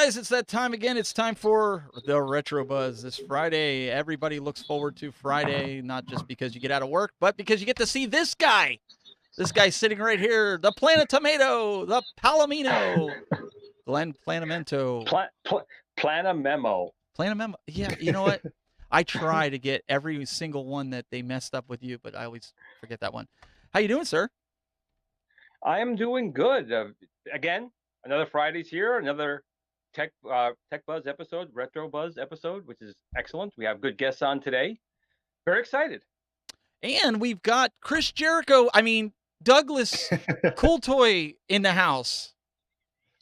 guys, it's that time again. It's time for the Retro Buzz. This Friday, everybody looks forward to Friday, not just because you get out of work, but because you get to see this guy. This guy sitting right here, the Planet Tomato, the Palomino, Glenn Planamento. Planamemo. Planamemo. Yeah, you know what? I try to get every single one that they messed up with you, but I always forget that one. How you doing, sir? I am doing good. Again, another Friday's here, another Tech Buzz episode, Retro Buzz episode, which is excellent. We have good guests on today. Very excited. And we've got Chris Jericho, Douglas COOLTOY in the house.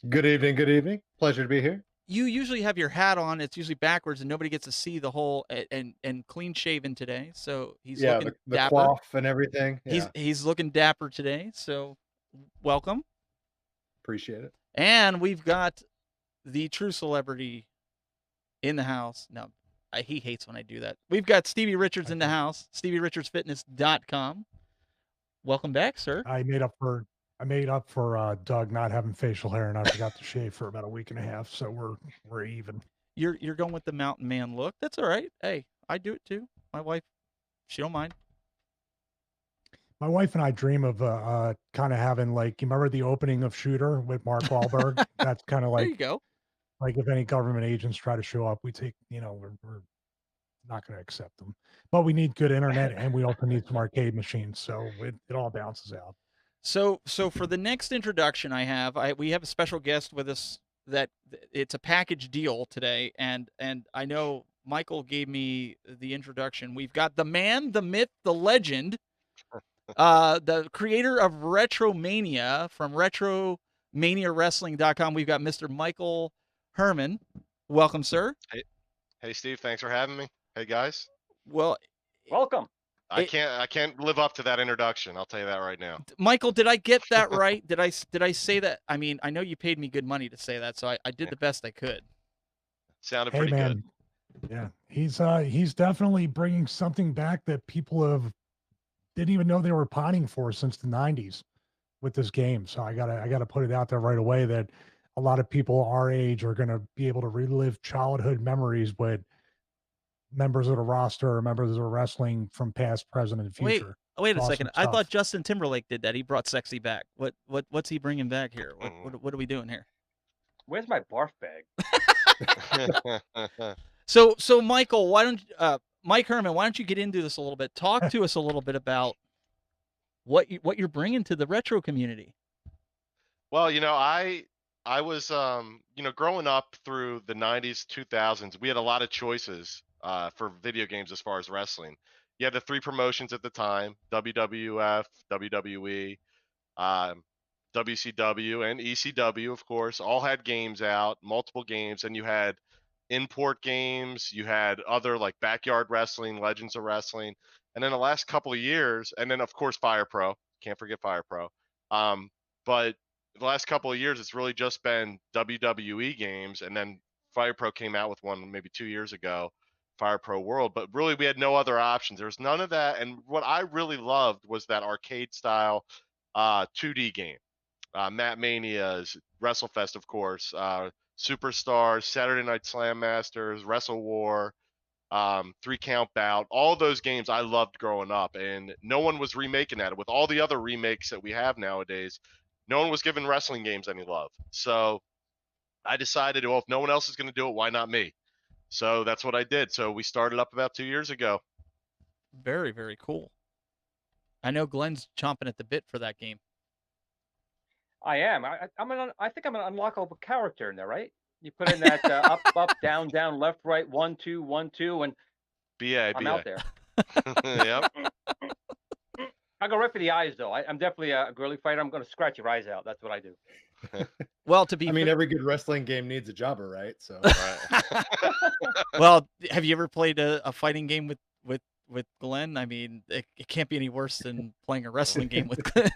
Good evening, good evening. Pleasure to be here. You usually have your hat on. It's usually backwards, and nobody gets to see the whole and clean shaven today. So he's looking the dapper. Coif and everything. Yeah. He's looking dapper today. So welcome. Appreciate it. And we've got the true celebrity in the house. No, he hates when I do that. We've got Stevie Richards in the house. StevieRichardsFitness.com. Welcome back, sir. I made up for Doug not having facial hair, and I forgot to shave for about a week and a half, so we're even. You're going with the mountain man look. That's all right. Hey, I do it too. My wife, she don't mind. My wife and I dream of kind of having, like, you remember the opening of Shooter with Mark Wahlberg? That's kind of like, there you go. Like if any government agents try to show up, we take, we're not going to accept them. But we need good internet, and we also need some arcade machines, so it all bounces out. So for the next introduction we have a special guest with us that it's a package deal today, and I know Michael gave me the introduction. We've got the man, the myth, the legend, the creator of RetroMania from RetroManiaWrestling.com. We've got Mr. Michael Hermann. Welcome, sir. Hey, Steve. Thanks for having me. Hey, guys. Well, welcome. I can't live up to that introduction. I'll tell you that right now. Michael, did I get that right? Did I say that? I mean, I know you paid me good money to say that, so I did the best I could. Sounded pretty good. Yeah, he's definitely bringing something back that people didn't even know they were pining for since the 90s with this game. So I gotta put it out there right away that a lot of people our age are gonna be able to relive childhood memories with members of the roster or members of wrestling from past, present, and future. Wait a second. I thought Justin Timberlake did that. He brought sexy back. What's he bringing back here? What are we doing here? Where's my barf bag? So Michael, why don't Mike Hermann, why don't you get into this a little bit? Talk to us a little bit about what you're bringing to the retro community. Well, I was growing up through the 90s, 2000s, we had a lot of choices for video games as far as wrestling. You had the three promotions at the time: WWF, WWE, WCW, and ECW, of course. All had games out, multiple games, and you had import games. You had other like Backyard Wrestling, Legends of Wrestling, and then the last couple of years, and then of course Fire Pro. Can't forget Fire Pro. But the last couple of years, it's really just been WWE games, and then Fire Pro came out with one maybe 2 years ago, Fire Pro World. But really, we had no other options. There was none of that. And what I really loved was that arcade style 2D game. Matt Mania's, WrestleFest, of course, Superstars, Saturday Night Slam Masters, Wrestle War, 3 Count Bout. All those games I loved growing up, and no one was remaking that. With all the other remakes that we have nowadays, no one was giving wrestling games any love. So I decided, well, if no one else is going to do it, why not me? So that's what I did. So we started up about 2 years ago. Very, very cool. I know Glenn's chomping at the bit for that game. I am. I think I'm an unlockable character in there, right? You put in that up, down, left, right, 1, 2, 1, 2, and I'm out there. Yep. I go right for the eyes, though. I'm definitely a girly fighter. I'm going to scratch your eyes out. That's what I do. Well, every good wrestling game needs a jobber, right? So. Right. Well, have you ever played a fighting game with Glenn? I mean, it can't be any worse than playing a wrestling game with Glenn.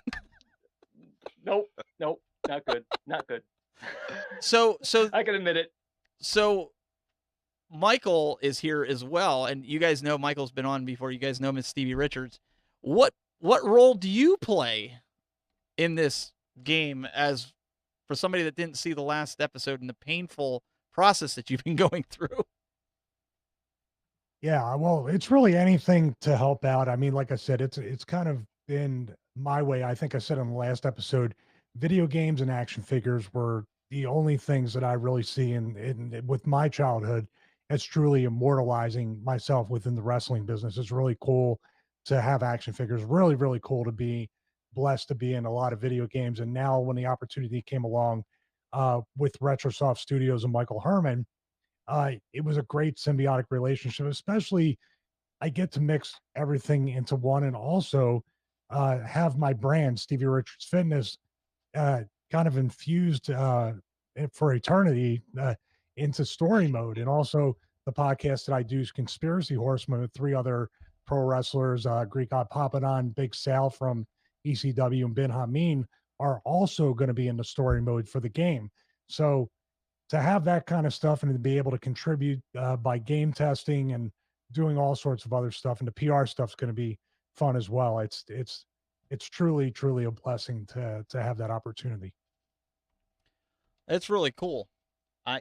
Nope, not good. So I can admit it. So Michael is here as well, and you guys know Michael's been on before. You guys know Miss Stevie Richards. What role do you play in this game, as for somebody that didn't see the last episode and the painful process that you've been going through. Yeah, well, it's really anything to help out. I mean, like I said, it's kind of been my way. I think I said in the last episode, video games and action figures were the only things that I really see in with my childhood. It's truly immortalizing myself within the wrestling business. It's really cool to have action figures. Really, really cool to be blessed to be in a lot of video games. And now, when the opportunity came along with RetroSoft Studios and Michael Hermann, it was a great symbiotic relationship. Especially, I get to mix everything into one, and also have my brand, Stevie Richards Fitness, uh, kind of infused for eternity into story mode. And also, the podcast that I do is Conspiracy Horseman with three other pro wrestlers, Greek God Papadon, Big Sal from ECW, and Ben Hameen, are also going to be in the story mode for the game. So to have that kind of stuff and to be able to contribute by game testing and doing all sorts of other stuff, and the PR stuff's going to be fun as well. It's truly a blessing to have that opportunity. That's really cool. Yeah,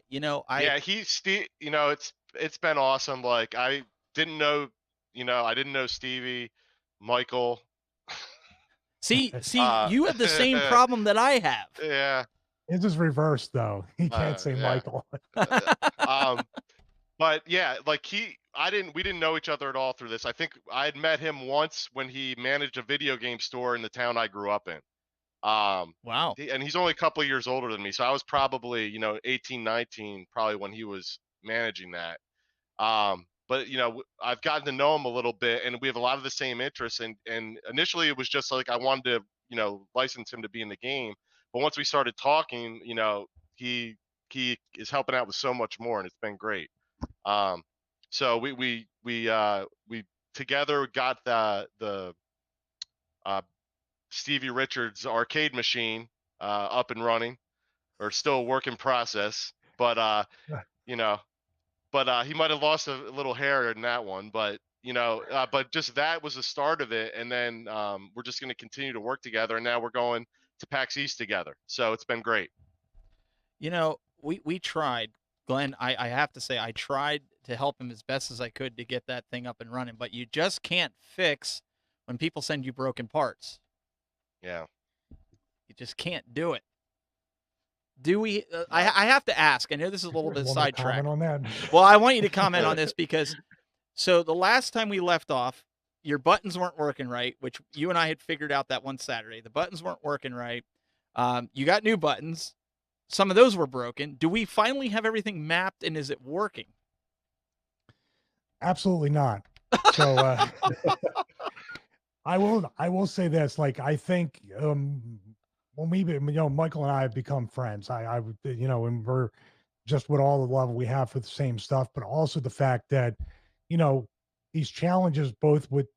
it's been awesome. Like I didn't know, I didn't know Stevie, Michael. see, you have the same problem that I have. Yeah. It's just reversed though. He can't say Yeah. Michael. But yeah, like we didn't know each other at all through this. I think I had met him once when he managed a video game store in the town I grew up in. Wow. And he's only a couple of years older than me. So I was probably, 18, 19, probably when he was managing that. But I've gotten to know him a little bit, and we have a lot of the same interests. And initially it was just like I wanted to, license him to be in the game. But once we started talking, he is helping out with so much more, and it's been great. So we together got the Stevie Richards arcade machine up and running, or still a work in process. But he might have lost a little hair in that one. But but just that was the start of it, and then we're just going to continue to work together. And now we're going to PAX East together, so it's been great. We tried, Glenn. I have to say I tried to help him as best as I could to get that thing up and running, but you just can't fix when people send you broken parts. Yeah. You just can't do it. Do we? I have to ask. I know this is a little bit sidetracked. On that. Well, I want you to comment on this because, so the last time we left off, your buttons weren't working right, which you and I had figured out that one Saturday. The buttons weren't working right. You got new buttons. Some of those were broken. Do we finally have everything mapped, and is it working? Absolutely not. So I will say this. Like, I think when Michael and I have become friends, and we're just with all the love we have for the same stuff, but also the fact that, these challenges, both with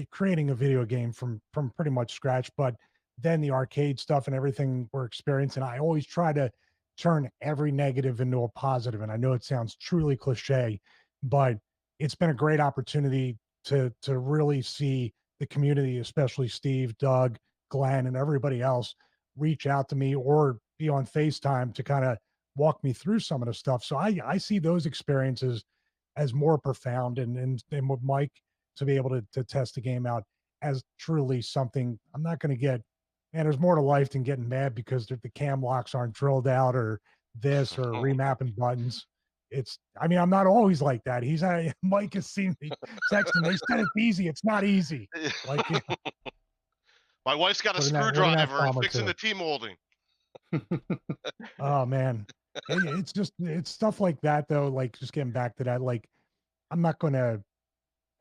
creating a video game from pretty much scratch, but then the arcade stuff and everything we're experiencing, I always try to turn every negative into a positive. And I know it sounds truly cliche, but it's been a great opportunity to really see the community, especially Steve, Doug, Glenn, and everybody else, reach out to me or be on FaceTime to kind of walk me through some of the stuff. So I see those experiences as more profound, and with Mike to be able to test the game out as truly something. I'm not going to get, man, there's more to life than getting mad because the cam locks aren't drilled out or this or remapping buttons. I'm not always like that. Mike has seen me texting. They said it's easy. It's not easy. Like, my wife's got a screwdriver and fixing the T-molding. Oh man. It's stuff like that though. Like, just getting back to that, like, I'm not going to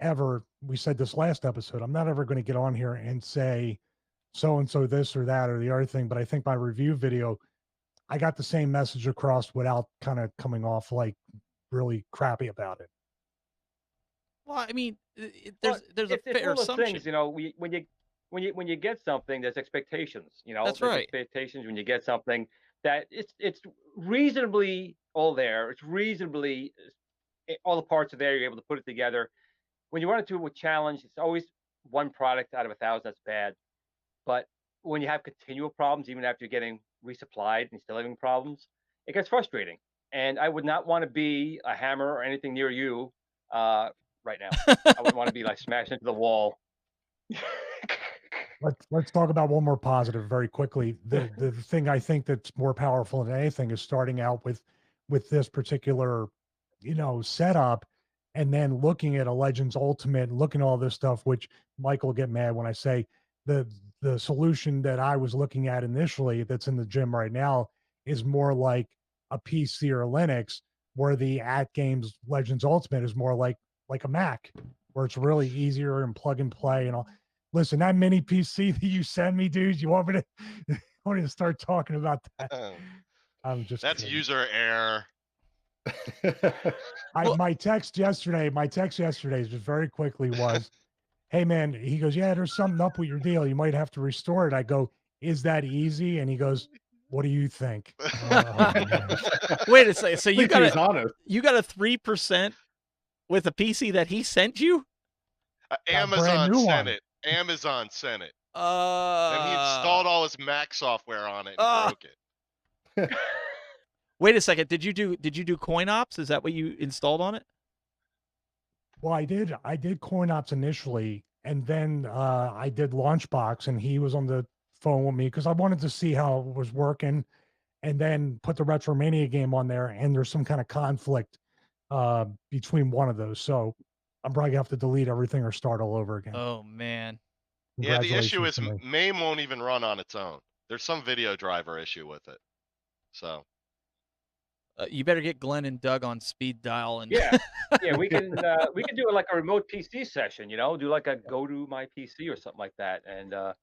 ever, we said this last episode, I'm not ever going to get on here and say so-and-so this or that or the other thing. But I think my review video, I got the same message across without kind of coming off like really crappy about it. Well, I mean, there's a fair assumption. Things, when you get something, there's expectations. That's there's right. Expectations when you get something that it's reasonably all there. It's reasonably all the parts are there. You're able to put it together. When you run into a challenge, it's always one product out of 1,000 that's bad. But when you have continual problems, even after you're getting resupplied and still having problems, it gets frustrating. and I would not want to be a hammer or anything near you right now. I wouldn't want to be like smashed into the wall. Let's talk about one more positive very quickly. The thing I think that's more powerful than anything is starting out with this particular, setup, and then looking at a Legends Ultimate, looking at all this stuff, which Michael will get mad when I say the solution that I was looking at initially that's in the gym right now is more like a PC or Linux, where the Atgames Legends Ultimate is more like a Mac, where it's really easier and plug and play and all. Listen, that mini PC that you sent me, dude, you want me to start talking about that? I'm just That's kidding. user error. My text yesterday just very quickly was, hey man, he goes, yeah, there's something up with your deal. You might have to restore it. I go, is that easy? And he goes, what do you think? Wait a second. So you got honest. you got a 3% with a PC that he sent you? Amazon sent it. Amazon sent it. And he installed all his Mac software on it and broke it. Wait a second. Did you do coin ops? Is that what you installed on it? Well, I did coin ops initially, and then I did Launchbox, and he was on the phone with me because I wanted to see how it was working, and then put the RetroMania game on there, and there's some kind of conflict between one of those. So I'm probably gonna have to delete everything or start all over again. Oh man. Yeah, the issue is MAME won't even run on its own. There's some video driver issue with it. So you better get Glenn and Doug on speed dial and yeah, we can do like a remote PC session, do like a go to my PC or something like that, and I'm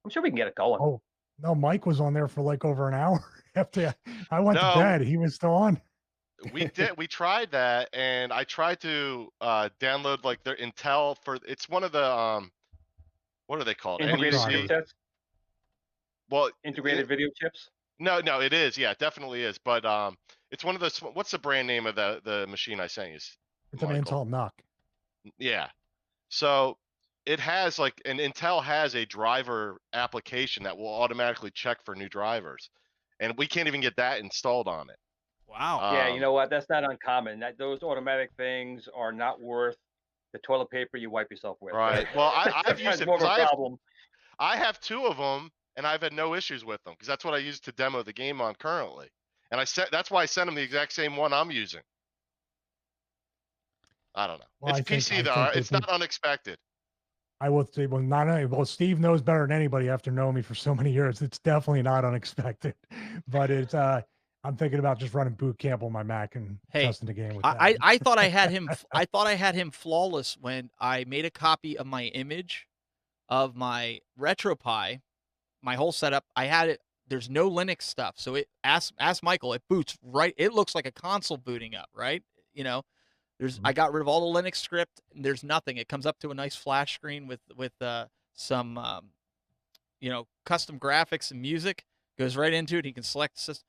sure we can get it going. Oh no, Mike was on there for like over an hour after I went to bed. He was still on. We tried that, and I tried to download like their Intel it's one of the what are they called? Integrated video chips? Well, integrated video chips? No, it is. Yeah, it definitely is. But it's one of those. What's the brand name of the machine I sent you? It's an Intel NUC. Yeah. So it has like Intel has a driver application that will automatically check for new drivers, and we can't even get that installed on it. Wow. Yeah, you know what? That's not uncommon. Those automatic things are not worth the toilet paper you wipe yourself with. Right. Well, I've used it. More of a problem. I have 2 of them, and I've had no issues with them because that's what I use to demo the game on currently. And that's why I sent them the exact same one I'm using. I don't know. Well, it's PC though. It's not unexpected. I will say, well, Steve knows better than anybody after knowing me for so many years. It's definitely not unexpected, but it's I'm thinking about just running boot camp on my Mac and testing the game with that. I thought I had him. I thought I had him flawless when I made a copy of my image of my RetroPie, my whole setup. I had it. There's no Linux stuff, so it ask Michael. It boots right. It looks like a console booting up, right? I got rid of all the Linux script. And there's nothing. It comes up to a nice flash screen with some custom graphics and music. Goes right into it. He can select system.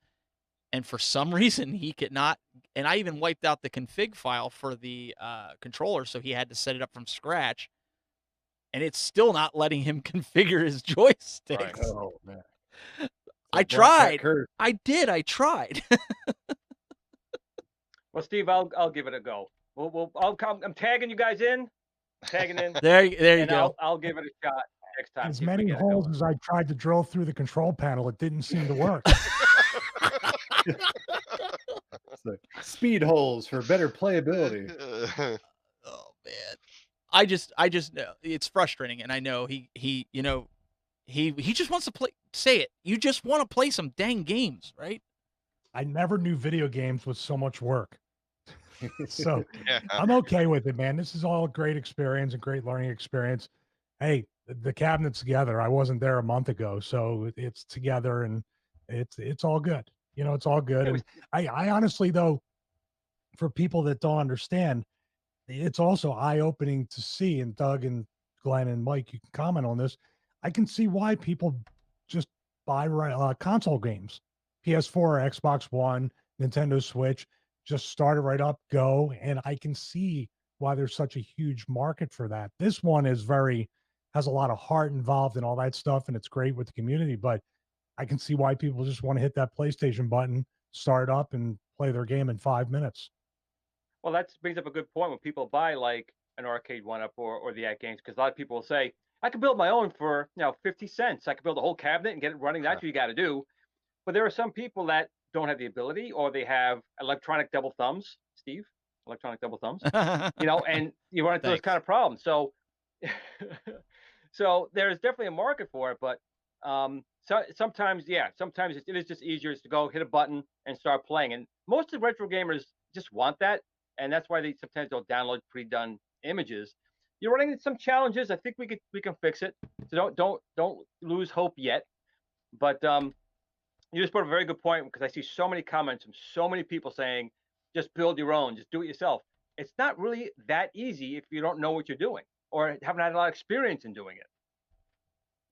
And for some reason, he could not. And I even wiped out the config file for the controller, so he had to set it up from scratch. And it's still not letting him configure his joysticks. Right. Oh man! I tried. I did. I tried. Well, Steve, I'll give it a go. I'm tagging you guys in. Tagging in. There you go. I'll give it a shot next time. As many holes as I tried to drill through the control panel, it didn't seem to work. Speed holes for better playability. Oh man, I just know it's frustrating, and I know he just wants to play. Say it. You just want to play some dang games, right? I never knew video games was so much work. So yeah. I'm okay with it, man. This is all a great experience, a great learning experience. Hey, the cabinet's together. I wasn't there a month ago, so it's together, and it's all good. It's all good. And I honestly, though, for people that don't understand, it's also eye-opening to see, and Doug and Glenn and Mike, you can comment on this. I can see why people just buy console games, PS4, Xbox One, Nintendo Switch, just start it right up, go. And I can see why there's such a huge market for that. This one has a lot of heart involved and all that stuff, and it's great with the community, but I can see why people just want to hit that PlayStation button, start up, and play their game in 5 minutes. Well, that brings up a good point when people buy like an arcade one-up or the Atgames, because a lot of people will say, I can build my own for 50 cents. I can build a whole cabinet and get it running. That's what you got to do. But there are some people that don't have the ability, or they have electronic double thumbs. Steve, electronic double thumbs. And you run into those kind of problems. So, so there's definitely a market for it, but sometimes it is just easier to go hit a button and start playing. And most of the retro gamers just want that, and that's why they sometimes don't download pre-done images. You're running into some challenges. I think we can fix it. So don't lose hope yet. But you just put a very good point, because I see so many comments from so many people saying, just build your own, just do it yourself. It's not really that easy if you don't know what you're doing or haven't had a lot of experience in doing it.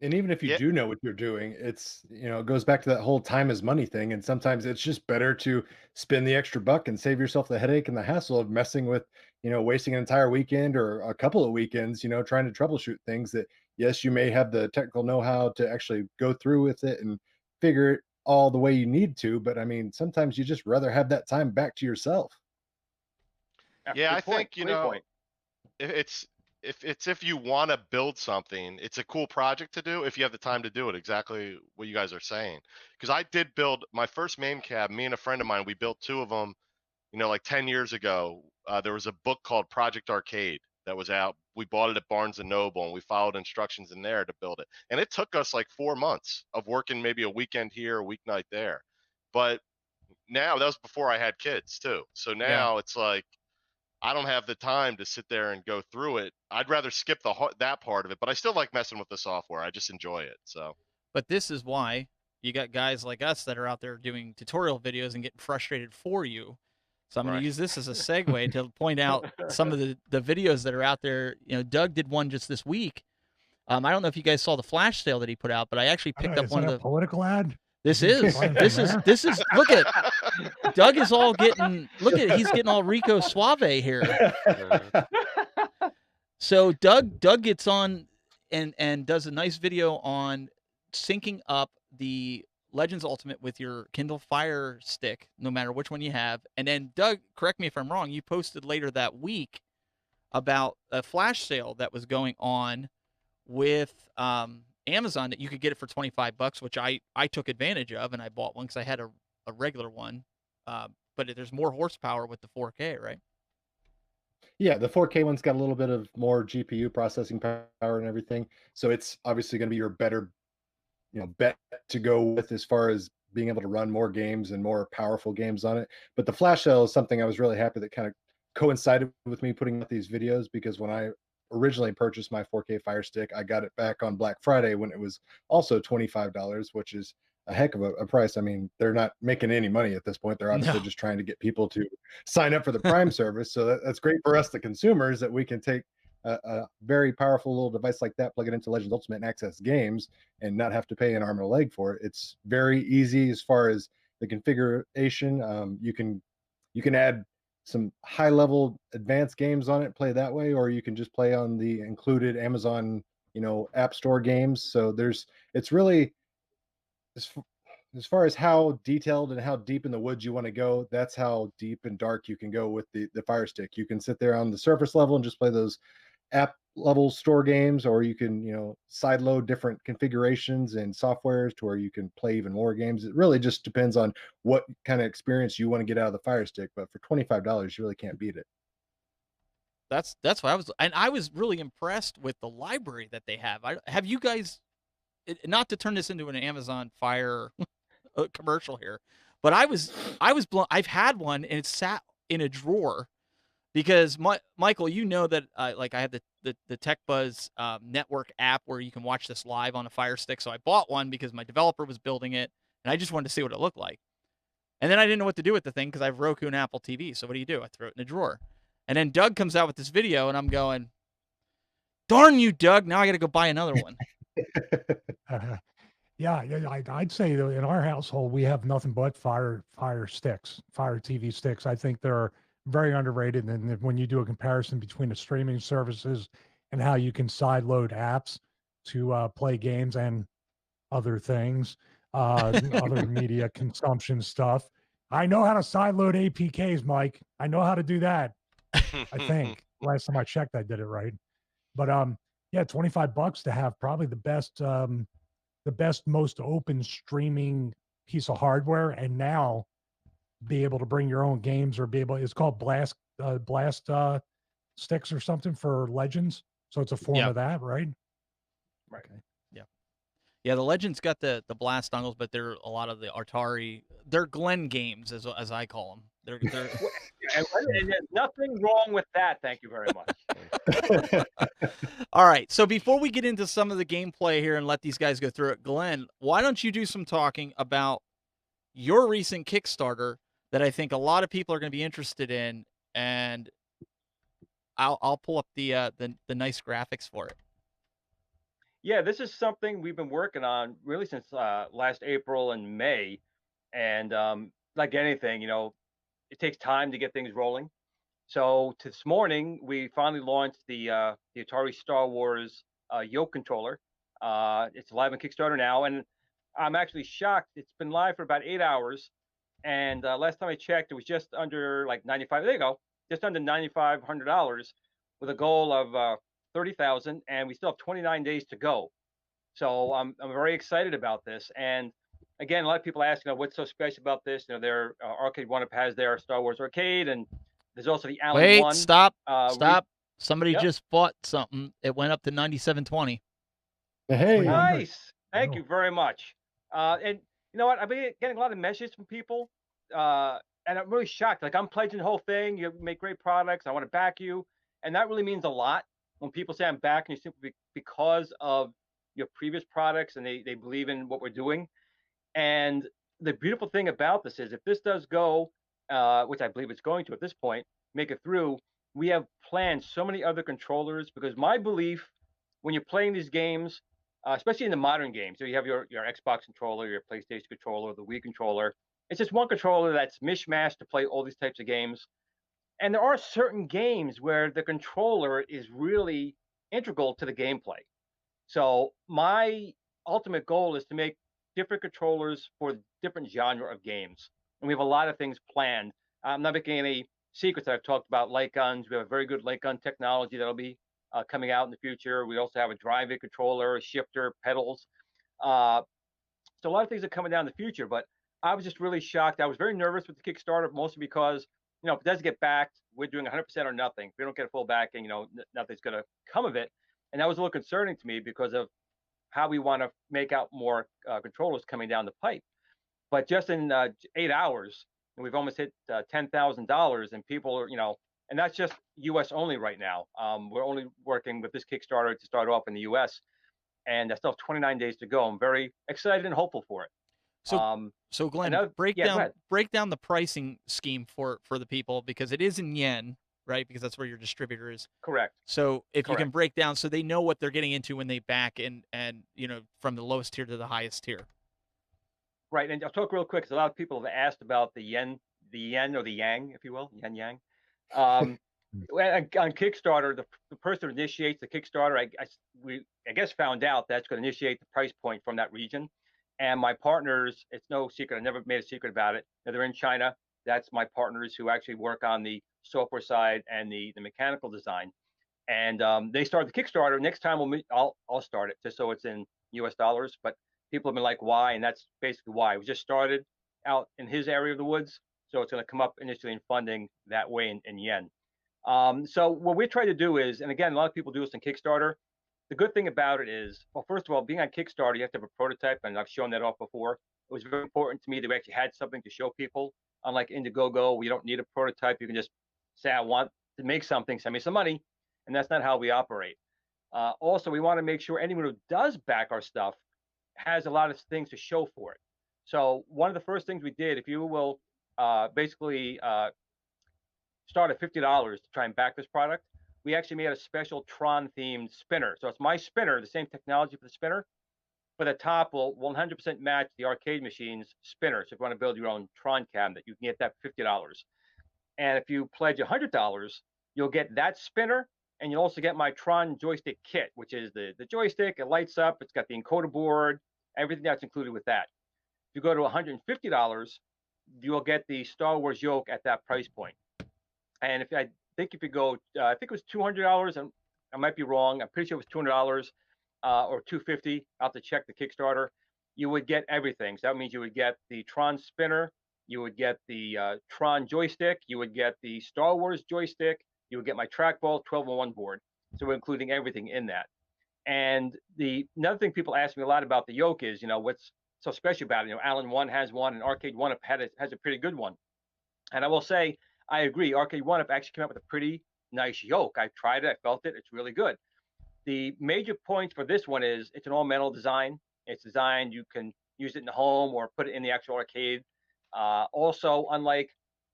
And even if you do know what you're doing, it's, it goes back to that whole time is money thing. And sometimes it's just better to spend the extra buck and save yourself the headache and the hassle of messing with, wasting an entire weekend or a couple of weekends, trying to troubleshoot things that, yes, you may have the technical know-how to actually go through with it and figure it all the way you need to. But I mean, sometimes you just rather have that time back to yourself. Yeah, I think, if you want to build something, it's a cool project to do if you have the time to do it. Exactly what you guys are saying. Because I did build my first MAME cab. Me and a friend of mine, we built 2 of them, like 10 years ago. There was a book called Project Arcade that was out. We bought it at Barnes & Noble, and we followed instructions in there to build it. And it took us like 4 months of working maybe a weekend here, a weeknight there. But now, that was before I had kids too. So now it's like, I don't have the time to sit there and go through it. I'd rather skip that part of it, but I still like messing with the software. I just enjoy it. So, but this is why you got guys like us that are out there doing tutorial videos and getting frustrated for you. So I'm going to use this as a segue to point out some of the videos that are out there. Doug did one just this week. I don't know if you guys saw the flash sale that he put out, but I actually picked up one of the political ad. This is look at Doug is all getting he's getting all Rico Suave here. So Doug gets on and does a nice video on syncing up the Legends Ultimate with your Kindle Fire Stick, no matter which one you have. And then Doug, correct me if I'm wrong, you posted later that week about a flash sale that was going on with Amazon, that you could get it for $25, which I took advantage of, and I bought one because I had a regular one. But there's more horsepower with the 4K, right? Yeah, the 4K one's got a little bit of more GPU processing power and everything. So it's obviously going to be your better, bet to go with as far as being able to run more games and more powerful games on it. But the flash sale is something I was really happy that kind of coincided with me putting out these videos, because when I originally purchased my 4K Fire Stick, I got it back on Black Friday when it was also $25, which is a heck of a price. I mean, they're not making any money at this point. They're obviously just trying to get people to sign up for the Prime service. So that's great for us, the consumers, that we can take a very powerful little device like that, plug it into Legends Ultimate and access games and not have to pay an arm and a leg for it. It's very easy as far as the configuration. You can add some high-level advanced games on it, play that way, or you can just play on the included Amazon, App Store games. So it's really, as far as how detailed and how deep in the woods you want to go, that's how deep and dark you can go with the Fire Stick. You can sit there on the surface level and just play those app level store games, or you can, side load different configurations and softwares to where you can play even more games. It really just depends on what kind of experience you want to get out of the Fire Stick. But for $25, you really can't beat it. That's what I was really impressed with the library that they have. Have you guys, not to turn this into an Amazon Fire commercial here, but I was blown. I've had one and it's sat in a drawer. Because Michael, that I have the Tech Buzz network app where you can watch this live on a Fire Stick. So I bought one because my developer was building it, and I just wanted to see what it looked like. And then I didn't know what to do with the thing because I have Roku and Apple TV. So what do? I throw it in a drawer. And then Doug comes out with this video, and I'm going, darn you, Doug. Now I got to go buy another one. Yeah, I'd say that in our household, we have nothing but Fire sticks, Fire TV sticks. I think they're very underrated. And when you do a comparison between the streaming services and how you can sideload apps to play games and other things, other media consumption stuff, I know how to sideload APKs, Mike. I know how to do that. I think last time I checked, I did it right. But yeah, $25 to have probably the best, most open streaming piece of hardware, and now be able to bring your own games or be able. It's called Blast sticks or something for Legends. So it's a form of that, right? Right. Okay. Yeah, the Legends got the blast dongles, but they're a lot of the Atari. They're Glen games, as I call them. They're and there's nothing wrong with that. Thank you very much. All right. So before we get into some of the gameplay here and let these guys go through it, Glenn, why don't you do some talking about your recent Kickstarter that I think a lot of people are going to be interested in, and I'll pull up the nice graphics for it. Yeah, this is something we've been working on really since last April and May, and like anything, it takes time to get things rolling. So this morning we finally launched the Atari Star Wars yoke controller. It's live on Kickstarter now, and I'm actually shocked. It's been live for about 8 hours, and last time I checked, it was just under like 95. There you go, just under $9,500, with a goal of 30,000, and we still have 29 days to go. So I'm very excited about this. And again, a lot of people ask, what's so special about this? Their Arcade One Up has their Star Wars arcade, and there's also the Allen Wait, One. stop. Somebody Yep. just bought something. It went up to 9720. Hey, nice. Thank you very much. And you know what? I've been getting a lot of messages from people, and I'm really shocked. Like, I'm pledging the whole thing. You make great products. I want to back you, and that really means a lot when people say I'm backing you simply because of your previous products and they believe in what we're doing. And the beautiful thing about this is, if this does go, which I believe it's going to at this point, make it through, we have planned so many other controllers, because my belief, when you're playing these games, especially in the modern games, so you have your Xbox controller, your PlayStation controller, the Wii controller, it's just one controller that's mishmashed to play all these types of games. And there are certain games where the controller is really integral to the gameplay. So my ultimate goal is to make different controllers for different genre of games, and we have a lot of things planned. I'm not making any secrets that I've talked about light guns. We have a very good light gun technology that'll be coming out in the future. We also have a drive-in controller, a shifter, pedals. So a lot of things are coming down in the future. But I was just really shocked. I was very nervous with the Kickstarter, mostly because if it doesn't get backed, we're doing 100% or nothing. If we don't get a full backing, nothing's going to come of it. And that was a little concerning to me because of how we want to make out more controllers coming down the pipe. But just in 8 hours, we've almost hit $10,000, and people are, and that's just U.S. only right now. We're only working with this Kickstarter to start off in the U.S., and I still have 29 days to go. I'm very excited and hopeful for it. So Glenn, break down the pricing scheme for the people, because it is in yen, right? Because that's where your distributor is. Correct. So if you can break down so they know what they're getting into when they back, and from the lowest tier to the highest tier. Right, and I'll talk real quick, because a lot of people have asked about the yen or the yang, if you will, yen yang. On Kickstarter, the person who initiates the Kickstarter, I guess found out that's going to initiate the price point from that region. And my partners, it's no secret, I never made a secret about it. They're in China. That's my partners who actually work on the software side and the mechanical design. And they started the Kickstarter. Next time I'll start it, just so it's in US dollars. But people have been like, why? And that's basically why. We just started out in his area of the woods, so it's going to come up initially in funding that way in yen. So what we try to do is, and again, a lot of people do this in Kickstarter. The good thing about it is, well, first of all, being on Kickstarter, you have to have a prototype, and I've shown that off before. It was very important to me that we actually had something to show people. Unlike Indiegogo, we don't need a prototype. You can just say, I want to make something, send me some money. And that's not how we operate. Also, we want to make sure anyone who does back our stuff has a lot of things to show for it. So one of the first things we did, if you will basically start at $50 to try and back this product, we actually made a special Tron themed spinner. So it's my spinner, the same technology for the spinner, but the top will 100% match the arcade machine's spinner. So if you want to build your own Tron cabinet, you can get that for $50. And if you pledge $100, you'll get that spinner, and you'll also get my Tron joystick kit, which is the joystick. It lights up. It's got the encoder board, everything that's included with that. If you go to $150, you'll get the Star Wars yoke at that price point. And if you go, I think it was $200, and I might be wrong. I'm pretty sure it was $200 or $250. I'll have to check the Kickstarter. You would get everything. So that means you would get the Tron spinner, you would get the Tron joystick, you would get the Star Wars joystick, you would get my trackball 12-in-1 board. So we're including everything in that. And another thing people ask me a lot about the yoke is, what's so special about it? Alan One has one, and Arcade One Up has a pretty good one. And I will say, I agree. Arcade One Up actually came up with a pretty nice yoke. I tried it. I felt it. It's really good. The major point for this one is it's an all metal design. It's designed, you can use it in the home or put it in the actual arcade. Also, unlike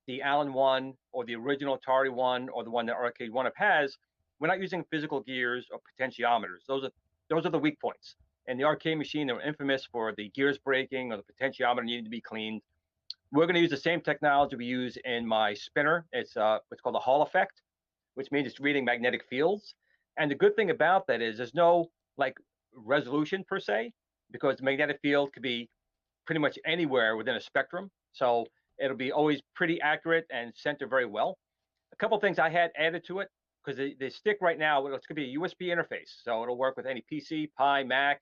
the Allen one or the original Atari one or the one that Arcade One Up has, we're not using physical gears or potentiometers. Those are the weak points. In the arcade machine, they were infamous for the gears breaking or the potentiometer needing to be cleaned. We're going to use the same technology we use in my spinner. It's what's called a Hall effect, which means it's reading magnetic fields. And the good thing about that is there's no resolution per se, because the magnetic field could be pretty much anywhere within a spectrum. So it'll be always pretty accurate and center very well. A couple of things I had added to it, because the stick right now, it's going to be a USB interface. So it'll work with any PC, Pi, Mac.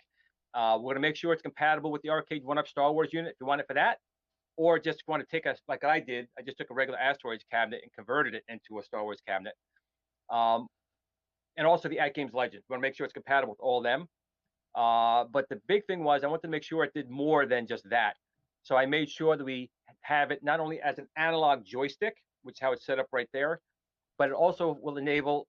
We're going to make sure it's compatible with the Arcade One Up Star Wars unit if you want it for that. Or just want to take like I did, I just took a regular Asteroids cabinet and converted it into a Star Wars cabinet. And also the Atgames Legends. We want to make sure it's compatible with all of them. But the big thing was I wanted to make sure it did more than just that. So I made sure that we have it not only as an analog joystick, which is how it's set up right there, but it also will enable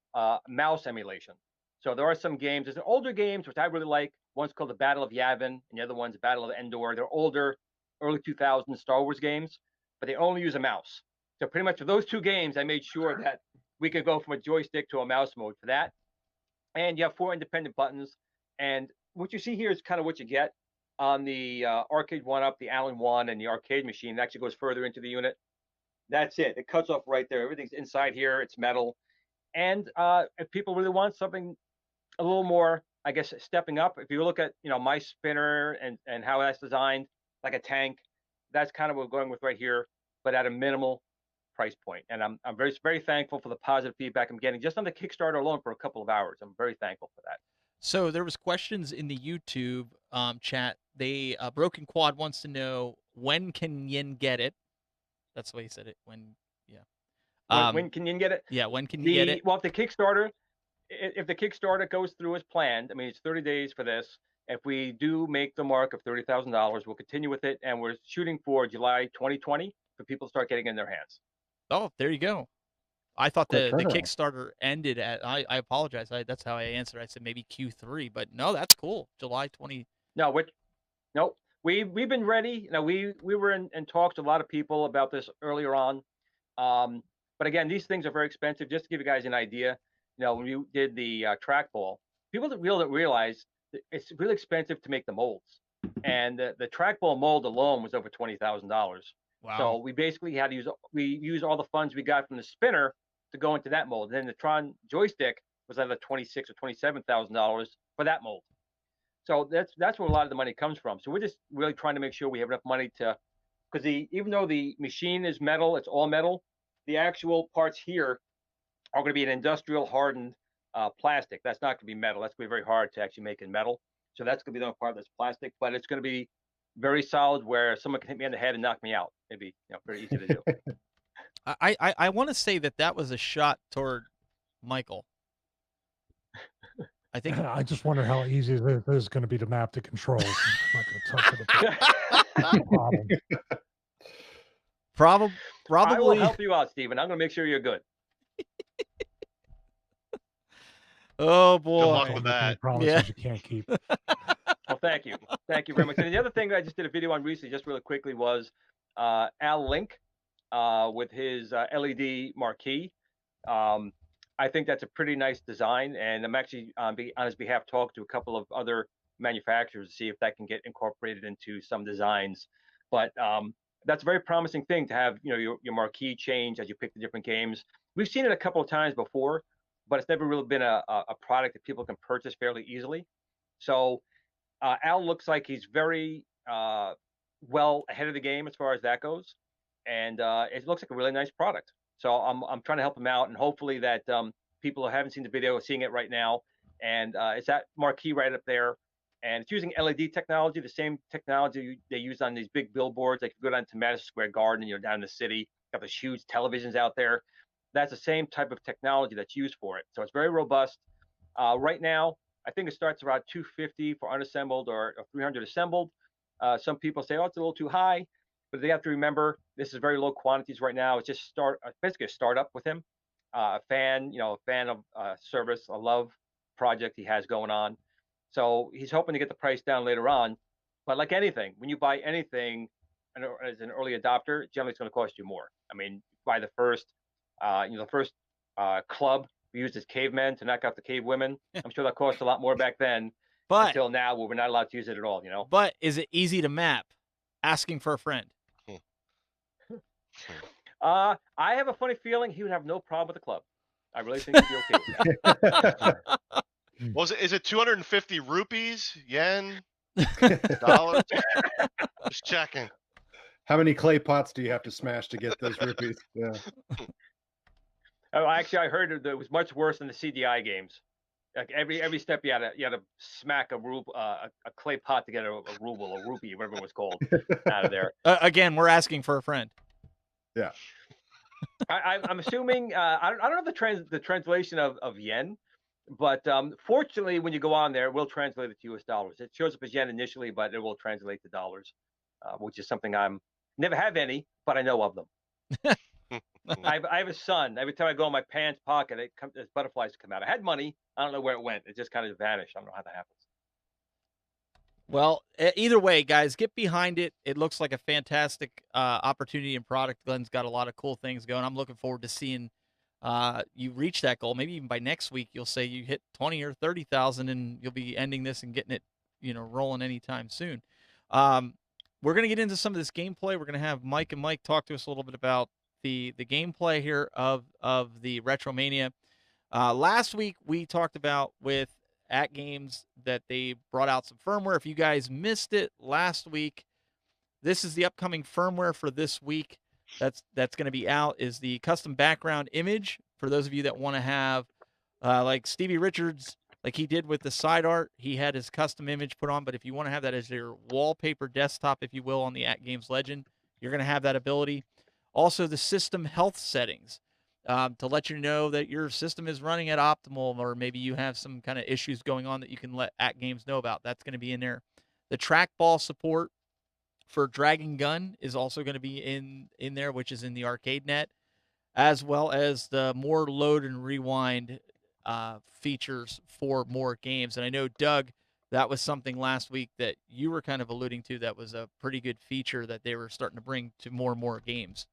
mouse emulation. So there are some games. There's older games, which I really like. One's called the Battle of Yavin, and the other one's Battle of Endor. They're older, early 2000s Star Wars games, but they only use a mouse. So pretty much for those two games, I made sure that we could go from a joystick to a mouse mode for that. And you have 4 independent buttons. And what you see here is kind of what you get on the Arcade One Up, the Allen One, and the arcade machine. It actually goes further into the unit. That's it. It cuts off right there. Everything's inside here. It's metal. And if people really want something a little more, I guess, stepping up, if you look at my spinner and how that's designed, like a tank, that's kind of what we're going with right here, but at a minimal price point. And I'm very, very thankful for the positive feedback I'm getting just on the Kickstarter alone for a couple of hours. I'm very thankful for that. So there was questions in the YouTube chat. They Broken Quad wants to know, when can Yin get it? That's the way he said it. When can Yin get it? Yeah, when can you get it? Well, if the Kickstarter goes through as planned, I mean, it's 30 days for this. If we do make the mark of $30,000, we'll continue with it, and we're shooting for July 2020 for people to start getting it in their hands. Oh, there you go. I thought the turnaround. Kickstarter ended at. I apologize. That's how I answered. I said maybe Q3, but no, that's cool. July 20. No, we've been ready. We were in talks with a lot of people about this earlier on. But again, these things are very expensive. Just to give you guys an idea, when you did the trackball, people don't realize that it's really expensive to make the molds, and the trackball mold alone was over $20,000. Wow. So we basically had to use all the funds we got from the spinner to go into that mold. And then the Tron joystick was either $26,000 or $27,000 for that mold. So that's where a lot of the money comes from. So we're just really trying to make sure we have enough money because even though the machine is metal, it's all metal, the actual parts here are going to be an industrial hardened plastic. That's not going to be metal. That's going to be very hard to actually make in metal. So that's going to be the only part that's plastic, but it's going to be very solid where someone can hit me on the head and knock me out. It'd be very easy to do. I want to say that was a shot toward Michael. I think I just wonder how easy it is going to be to map the controls. I'm not going to touch it. Probably. I will help you out, Steven. I'm going to make sure you're good. Oh boy! Good luck with that. Promises you can't keep. Well, thank you very much. And the other thing I just did a video on recently, just really quickly, was Al Link with his LED marquee. I think that's a pretty nice design, and I'm actually on his behalf talked to a couple of other manufacturers to see if that can get incorporated into some designs. But that's a very promising thing to have, your marquee change as you pick the different games. We've seen it a couple of times before, but it's never really been a product that people can purchase fairly easily. So Al looks like he's very well ahead of the game as far as that goes. and it looks like a really nice product. So I'm trying to help him out, and hopefully that people who haven't seen the video are seeing it right now. And it's that marquee right up there, and it's using LED technology, the same technology they use on these big billboards. Like if you go down to Madison Square Garden, down in the city, got those huge televisions out there. That's the same type of technology that's used for it. So it's very robust. Right now, I think it starts around 250 for unassembled or 300 assembled. Some people say, oh, it's a little too high, but they have to remember this is very low quantities right now. It's just basically a startup with him. A fan of service, a love project he has going on. So he's hoping to get the price down later on. But like anything, when you buy anything as an early adopter, generally it's going to cost you more. I mean, buy the first club we used as cavemen to knock out the cave women. I'm sure that cost a lot more back then. But until now, where we're not allowed to use it at all. But is it easy to map? Asking for a friend. I have a funny feeling he would have no problem with the club. I really think he'd be okay with that. Well, is it 250 rupees, yen, dollars? Just checking. How many clay pots do you have to smash to get those rupees? Yeah. Oh, actually, I heard that it was much worse than the CDI games. Like every step you had to smack a clay pot to get a ruble, a rupee, whatever it was called, out of there. Again, we're asking for a friend. Yeah. I'm assuming I don't know the translation of yen, but fortunately, when you go on there, it will translate it to US dollars. It shows up as yen initially, but it will translate to dollars, which is something never have any, but I know of them. I have a son. Every time I go in my pants pocket, there's butterflies come out. I had money. I don't know where it went. It just kind of vanished. I don't know how that happens. Well, either way, guys, get behind it. It looks like a fantastic opportunity and product. Glenn's got a lot of cool things going. I'm looking forward to seeing you reach that goal. Maybe even by next week, you'll say you hit 20 or 30,000, and you'll be ending this and getting it, rolling anytime soon. We're going to get into some of this gameplay. We're going to have Mike and Mike talk to us a little bit about the gameplay here of the RetroMania. Last week, we talked about with Atgames that they brought out some firmware. If you guys missed it last week, this is the upcoming firmware for this week. That's going to be out is the custom background image for those of you that want to have like Stevie Richards, like he did with the side art. He had his custom image put on, but if you want to have that as your wallpaper desktop, if you will, on the Atgames Legend, you're going to have that ability. Also, the system health settings. To let you know that your system is running at optimal, or maybe you have some kind of issues going on that you can let Atgames know about. That's going to be in there. The trackball support for Dragon Gun is also going to be in there, which is in the arcade net, as well as the more load and rewind features for more games. And I know, Doug, that was something last week that you were kind of alluding to. That was a pretty good feature that they were starting to bring to more and more games.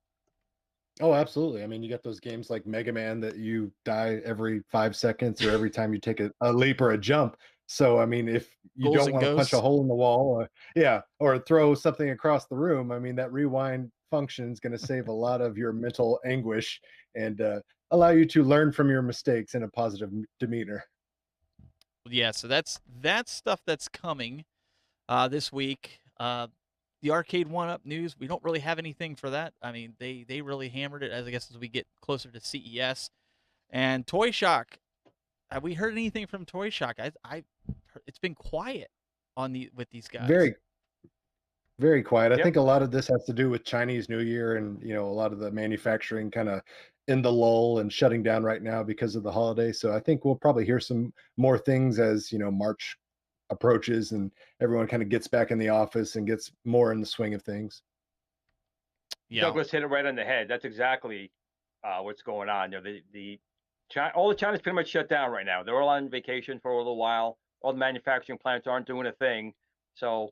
Oh, absolutely. I mean, you got those games like Mega Man that you die every 5 seconds or every time you take a leap or a jump. So, I mean, if you don't want to punch a hole in the wall, or throw something across the room, I mean, that rewind function is going to save a lot of your mental anguish and allow you to learn from your mistakes in a positive demeanor. Yeah, so that's stuff that's coming this week. The Arcade 1-Up news, we don't really have anything for that. I mean, they really hammered it, as we get closer to CES. And Toy Shock, have we heard anything from Toy Shock? It's been quiet with these guys. Very, very quiet. I think a lot of this has to do with Chinese New Year and, a lot of the manufacturing kind of in the lull and shutting down right now because of the holiday. So I think we'll probably hear some more things as, March approaches and everyone kind of gets back in the office and gets more in the swing of things. Yeah, Douglas hit it right on the head. That's exactly what's going on. All the China's pretty much shut down right now. They're all on vacation for a little while. All the manufacturing plants aren't doing a thing. So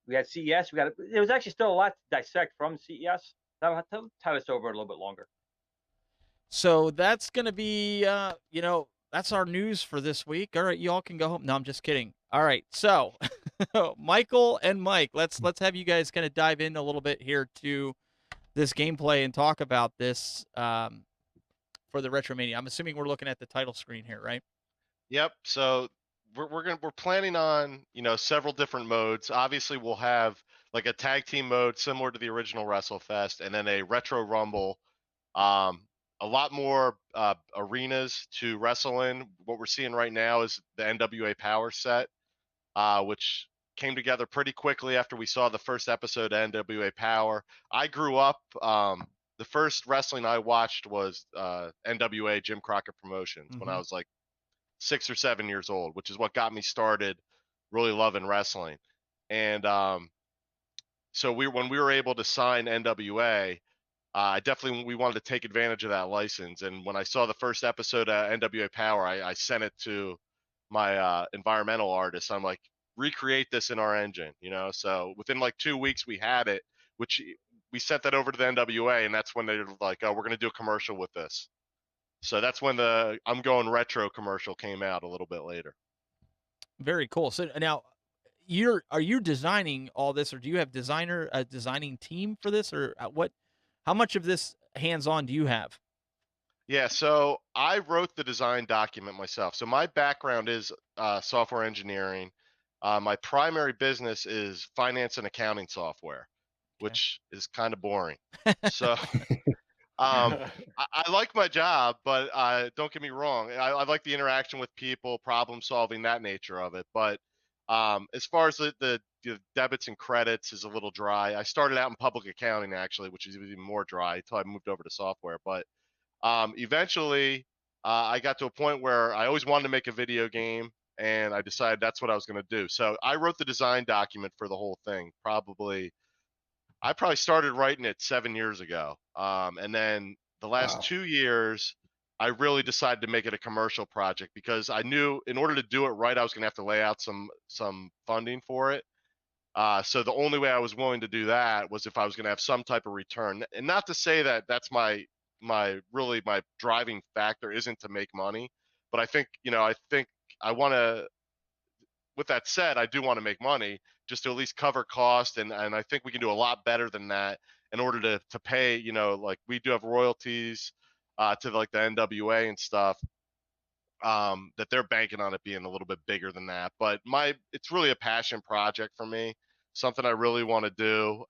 we had CES. There was actually still a lot to dissect from CES. That'll tie us over a little bit longer. So that's going to be, that's our news for this week. All right, you all can go home. No, I'm just kidding. All right, so Michael and Mike, let's have you guys kind of dive in a little bit here to this gameplay and talk about this for the RetroMania. I'm assuming we're looking at the title screen here, right? Yep. So we're planning on, you know, several different modes. Obviously, we'll have like a tag team mode similar to the original WrestleFest, and then a retro rumble. Um, a lot more arenas to wrestle in. What we're seeing right now is the NWA Power set, which came together pretty quickly after we saw the first episode of NWA Power. I grew up. The first wrestling I watched was NWA Jim Crockett Promotions when I was like 6 or 7 years old, which is what got me started really loving wrestling. And so when we were able to sign NWA, we wanted to take advantage of that license. And when I saw the first episode of NWA Power, I sent it to my environmental artist. I'm like, recreate this in our engine, you know? So within like 2 weeks we had it, which we sent that over to the NWA, and that's when they were like, oh, we're going to do a commercial with this. So that's when the I'm Going Retro commercial came out a little bit later. Very cool. So now are you designing all this, or do you have a designing team for this, or how much of this hands-on do you have? Yeah, so I wrote the design document myself. So my background is software engineering. My primary business is finance and accounting software, which is kind of boring. So I like my job, but don't get me wrong. I like the interaction with people, problem solving, that nature of it. But as far as the debits and credits is a little dry. I started out in public accounting actually, which is even more dry until I moved over to software. But eventually, I got to a point where I always wanted to make a video game, and I decided that's what I was going to do. So I wrote the design document for the whole thing. I probably started writing it 7 years ago, and then the last 2 years, I really decided to make it a commercial project because I knew in order to do it right, I was going to have to lay out some funding for it. So the only way I was willing to do that was if I was going to have some type of return. And not to say that that's my driving factor isn't to make money, but I think I want to. With that said, I do want to make money just to at least cover cost, and I think we can do a lot better than that in order to pay. You know, like we do have royalties to like the NWA and stuff. That they're banking on it being a little bit bigger than that, but it's really a passion project for me, something I really want to do.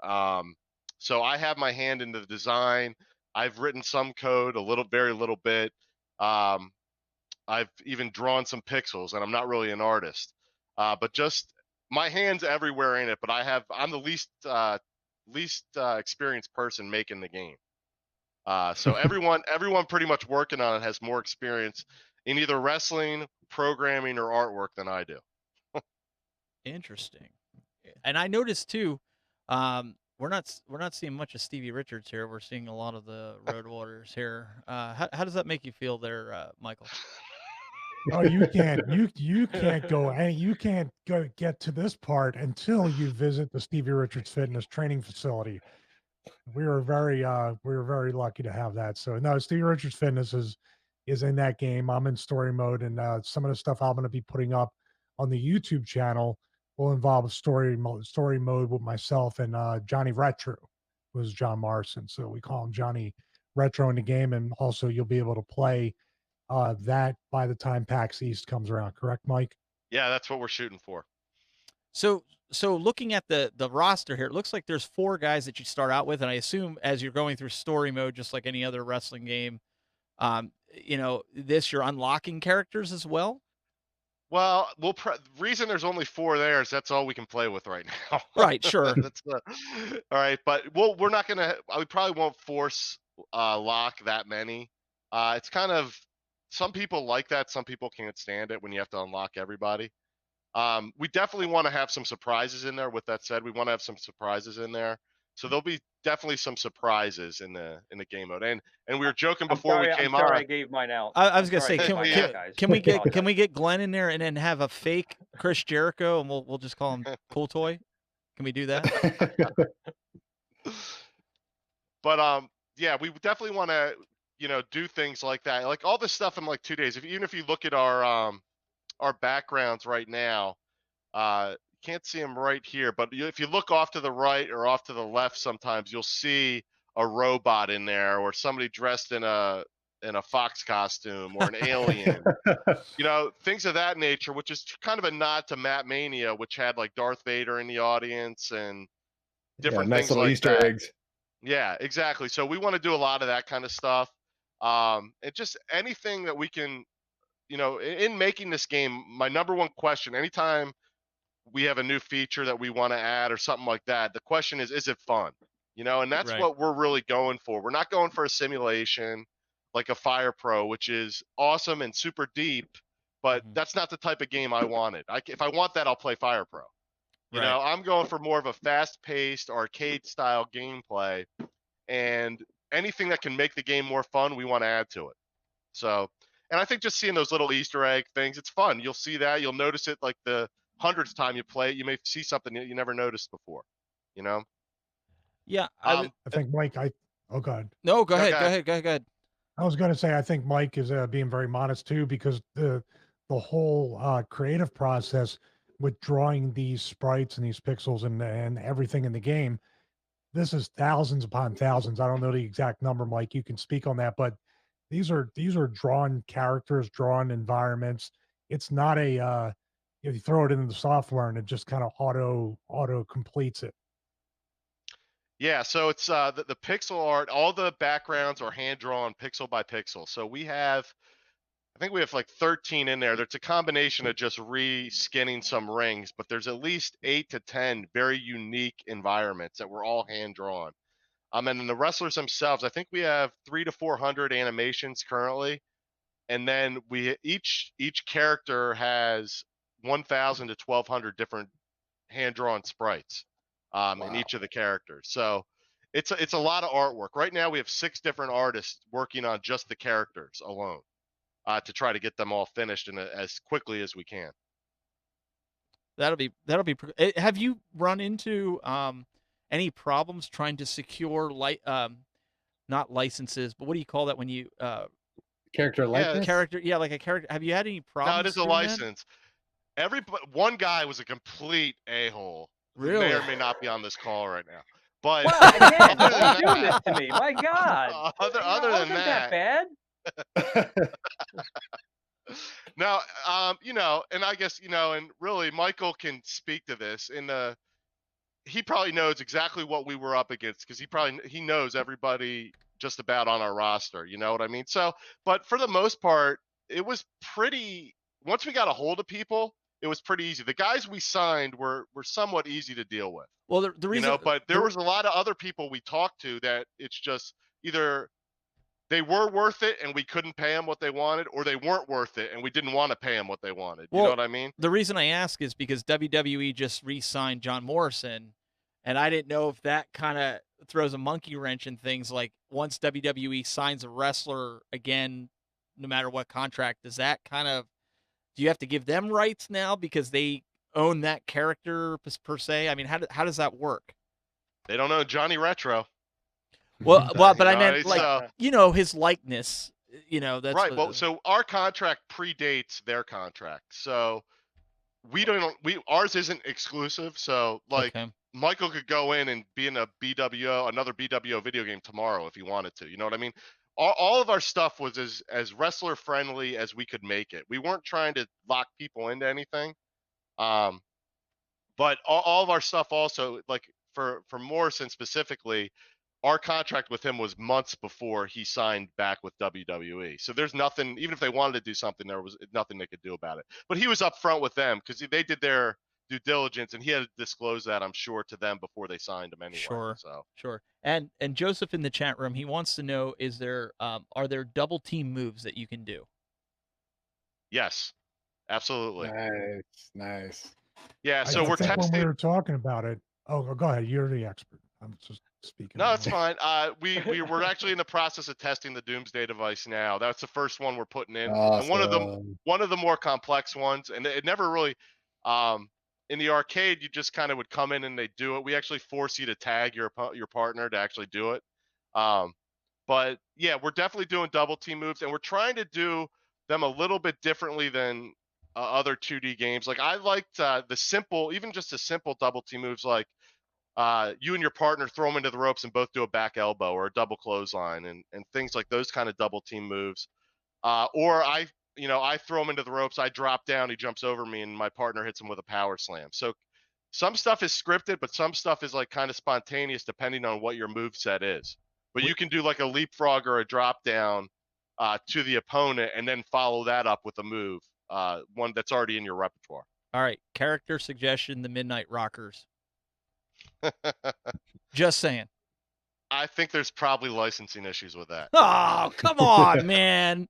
So I have my hand in the design. I've written some code, very little bit. I've even drawn some pixels, and I'm not really an artist, but just my hands everywhere in it. But I'm the least experienced person making the game. So everyone pretty much working on it has more experience in either wrestling, programming, or artwork than I do. Interesting. And I noticed too, we're not seeing much of Stevie Richards here. We're seeing a lot of the Road Warriors here. How does that make you feel there, Michael? Oh, you can't go get to this part until you visit the Stevie Richards Fitness training facility. We were very lucky to have that. So no, Stevie Richards Fitness is in that game. I'm in story mode, and some of the stuff I'm going to be putting up on the YouTube channel will involve story mode with myself and Johnny Retro, who is John Morrison. So we call him Johnny Retro in the game, and also you'll be able to play that by the time PAX East comes around. Correct, Mike? Yeah, that's what we're shooting for. So looking at the roster here, it looks like there's 4 guys that you start out with, and I assume as you're going through story mode, just like any other wrestling game, you're unlocking characters as well. Well, reason there's only 4 there is that's all we can play with right now. Right, sure. All right, but we're not gonna. We probably won't force lock that many. It's kind of, some people like that, some people can't stand it when you have to unlock everybody. We definitely want to have some surprises in there. With that said, we want to have some surprises in there. So there'll be definitely some surprises in the game mode. And we were joking before we came on. I gave mine out. I was gonna say, can we get Glenn in there and then have a fake Chris Jericho, and we'll just call him COOLTOY? Can we do that? But yeah, we definitely want to do things like that. Like all this stuff in like 2 days. Even if you look at our backgrounds right now, can't see them right here, but if you look off to the right or off to the left, sometimes you'll see a robot in there or somebody dressed in a in a fox costume or an alien, you know, things of that nature, which is kind of a nod to Mania, which had like Darth Vader in the audience and different nice things little like Easter that. eggs. Yeah, exactly. So we want to do a lot of that kind of stuff. And just anything that we can, you know, in making this game, my number one question, anytime we have a new feature that we want to add or something like that, the question is it fun? You know, and that's Right. what we're really going for. We're not going for a simulation like a Fire Pro, which is awesome and super deep, but that's not the type of game I wanted. If I want that, I'll play Fire Pro. You know, I'm going for more of a fast-paced arcade style gameplay, and anything that can make the game more fun, we want to add to it. So, and I think just seeing those little Easter egg things, it's fun. You'll see that, you'll notice it like the 100th time you play it, you may see something that you never noticed before, you know? Yeah. I think Mike, oh God. No, go No, ahead. go Go ahead. ahead. Go ahead. I was going to say, I think Mike is being very modest too, because the whole creative process with drawing these sprites and these pixels and everything in the game, this is thousands upon thousands. I don't know the exact number, Mike. You can speak on that, but these are drawn characters, drawn environments. It's not a if you throw it into the software and it just kind of auto completes it. Yeah, so it's the pixel art, all the backgrounds are hand drawn pixel by pixel. So I think we have like 13 in there. There's a combination of just re-skinning some rings, but there's at least 8 to 10 very unique environments that were all hand drawn. And then the wrestlers themselves, I think we have 300 to 400 animations currently, and then each character has 1,000 to 1,200 different hand drawn sprites in each of the characters. So it's a lot of artwork. Right now we have 6 different artists working on just the characters alone to try to get them all finished as quickly as we can. That'll be. Have you run into any problems trying to secure not licenses, but what do you call that when you Character likeness? character? Yeah, like a character. Have you had any problems? No, it is a doing that? license. One guy was a complete a-hole who may Really? or may not be on this call right now. But Well, again, other than don't do that- this to me. My God. other than Wasn't that bad? no, you know, and I guess, you know, and really Michael can speak to this he probably knows exactly what we were up against because he knows everybody just about on our roster, you know what I mean? So, but for the most part, it was pretty, once we got a hold of people, it was pretty easy. The guys we signed were somewhat easy to deal with. Well, the reason, you know, but there was a lot of other people we talked to that it's just either they were worth it and we couldn't pay them what they wanted, or they weren't worth it and we didn't want to pay them what they wanted. You know what I mean? The reason I ask is because WWE just re-signed John Morrison, and I didn't know if that kind of throws a monkey wrench in things. Like once WWE signs a wrestler again, no matter what contract, does that kind of, do you have to give them rights now because they own that character per se? I mean, how does that work? They don't own Johnny Retro. Well, but I meant it's, like you know, his likeness. You know, that's right. Well, so our contract predates their contract, so ours isn't exclusive. So like Michael could go in and be in another BWO video game tomorrow if he wanted to. You know what I mean? All of our stuff was as wrestler friendly as we could make it. We weren't trying to lock people into anything. But all of our stuff also, like for Morrison specifically, our contract with him was months before he signed back with WWE. So there's nothing, even if they wanted to do something, there was nothing they could do about it. But he was upfront with them because they did their due diligence, and he had to disclose that, I'm sure, to them before they signed him anyway. Sure. And Joseph in the chat room, he wants to know: are there double team moves that you can do? Yes, absolutely. Nice. Yeah. So we're testing. When we were talking about it. Oh, go ahead. You're the expert. I'm just speaking. No, it's fine. We're actually in the process of testing the Doomsday device now. That's the first one we're putting in, awesome. and one of the more complex ones. And it never really, in the arcade, you just kind of would come in and they do it. We actually force you to tag your partner to actually do it. But yeah, we're definitely doing double team moves, and we're trying to do them a little bit differently than other 2D games. Like I liked even just the simple double team moves, like you and your partner throw them into the ropes and both do a back elbow or a double clothesline and things like those kind of double team moves. Or I throw him into the ropes, I drop down, he jumps over me, and my partner hits him with a power slam. So some stuff is scripted, but some stuff is like kind of spontaneous depending on what your move set is. But you can do like a leapfrog or a drop down to the opponent and then follow that up with a move, one that's already in your repertoire. All right, character suggestion: the Midnight Rockers. Just saying. I think there's probably licensing issues with that. Oh, come on, man.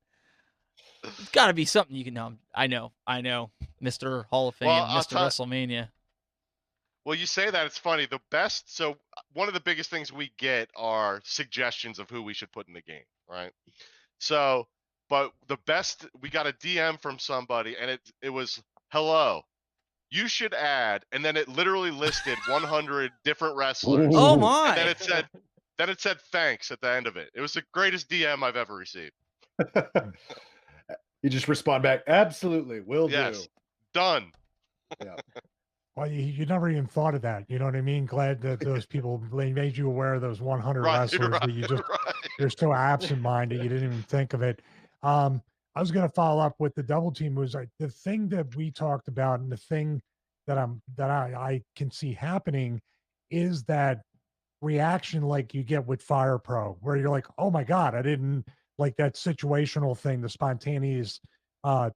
It's got to be something you can know. I know. Mr. Hall of Fame, Well, Mr. WrestleMania. Well, you say that, it's funny. So one of the biggest things we get are suggestions of who we should put in the game, right? So, but the best, we got a DM from somebody, and it was, hello, you should add, and then it literally listed 100 different wrestlers. Oh my! And then it said thanks at the end of it. It was the greatest DM I've ever received. You just respond back, absolutely, will Yes, do. done. Yeah. Well, you never even thought of that. You know what I mean? Glad that those people made you aware of those 100 wrestlers that you just you're so absent-minded you didn't even think of it. I was going to follow up with the double team was like the thing that we talked about, and the thing that I can see happening is that reaction like you get with Fire Pro, where you're like, oh my God, I didn't like that situational thing, the spontaneous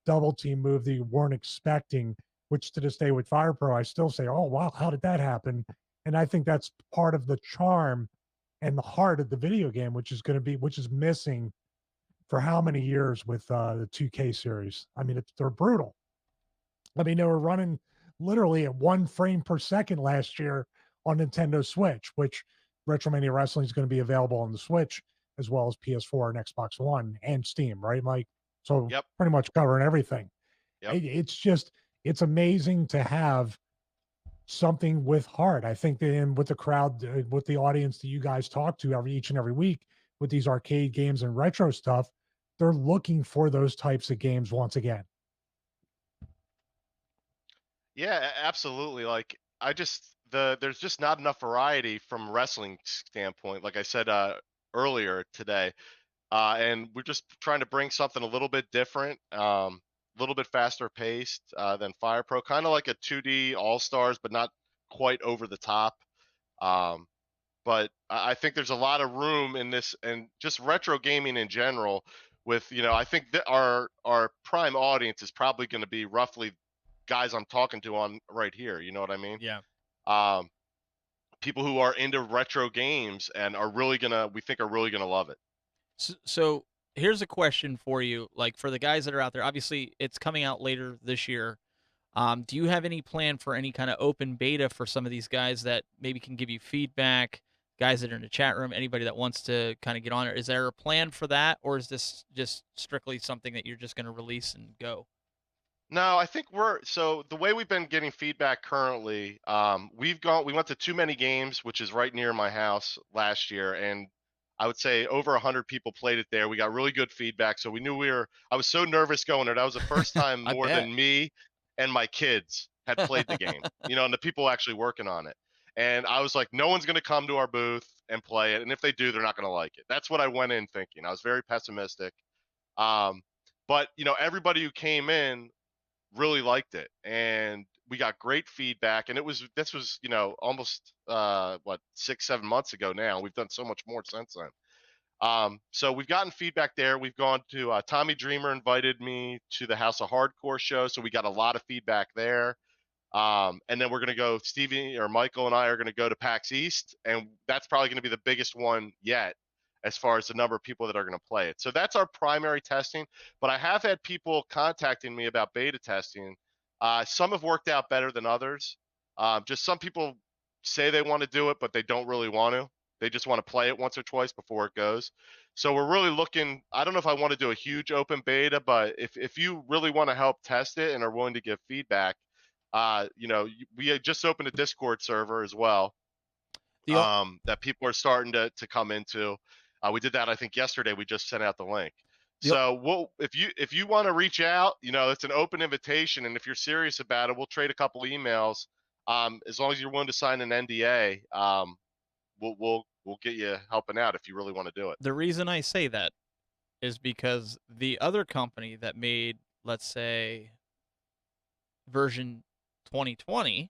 double team move that you weren't expecting, which to this day with Fire Pro, I still say, oh wow, how did that happen? And I think that's part of the charm and the heart of the video game, which is missing for how many years with the 2K series. I mean, they're brutal. I mean, they were running literally at 1 frame per second last year on Nintendo Switch, which RetroMania Wrestling is going to be available on the Switch as well as PS4 and Xbox One and Steam, right, Mike? So Yep. pretty much covering everything. Yep. It's amazing to have something with heart. I think that with the crowd, with the audience that you guys talk to each and every week with these arcade games and retro stuff, they're looking for those types of games once again. Yeah, absolutely. Like there's just not enough variety from wrestling standpoint. Like I said earlier today, and we're just trying to bring something a little bit different, a little bit faster paced than Fire Pro, kind of like a 2D All Stars, but not quite over the top. But I think there's a lot of room in this, and just retro gaming in general. With I think that our prime audience is probably going to be roughly guys I'm talking to on right here. You know what I mean? Yeah. People who are into retro games and we think are really gonna love it. So here's a question for you. Like for the guys that are out there, obviously it's coming out later this year. Do you have any plan for any kind of open beta for some of these guys that maybe can give you feedback? Guys that are in the chat room, anybody that wants to kind of get on it, is there a plan for that, or is this just strictly something that you're just going to release and go? No, I think so the way we've been getting feedback currently, we went to Too Many Games, which is right near my house last year, and I would say over 100 people played it there. We got really good feedback, so we knew I was so nervous going there. That was the first time more than me and my kids had played the game, and the people actually working on it. And I was like, no one's going to come to our booth and play it, and if they do, they're not going to like it. That's what I went in thinking. I was very pessimistic. But everybody who came in really liked it, and we got great feedback, and this was almost 6-7 months ago now. We've done so much more since then. So we've gotten feedback there. We've gone to Tommy Dreamer invited me to the House of Hardcore show, so we got a lot of feedback there. And then we're going to go, Stevie or Michael and I are going to go to PAX East, and that's probably going to be the biggest one yet as far as the number of people that are going to play it. So that's our primary testing, but I have had people contacting me about beta testing. Some have worked out better than others. Just some people say they want to do it, but they don't really want to. They just want to play it once or twice before it goes. So we're really looking, I don't know if I want to do a huge open beta, but if you really want to help test it and are willing to give feedback, we had just opened a Discord server as well, that people are starting to come into. We did that, I think, yesterday. We just sent out the link. So if you want to reach out, it's an open invitation, and if you're serious about it, we'll trade a couple emails As long as you're willing to sign an NDA, we'll get you helping out if you really want to do it. The reason I say that is because the other company that made, let's say, version 2020,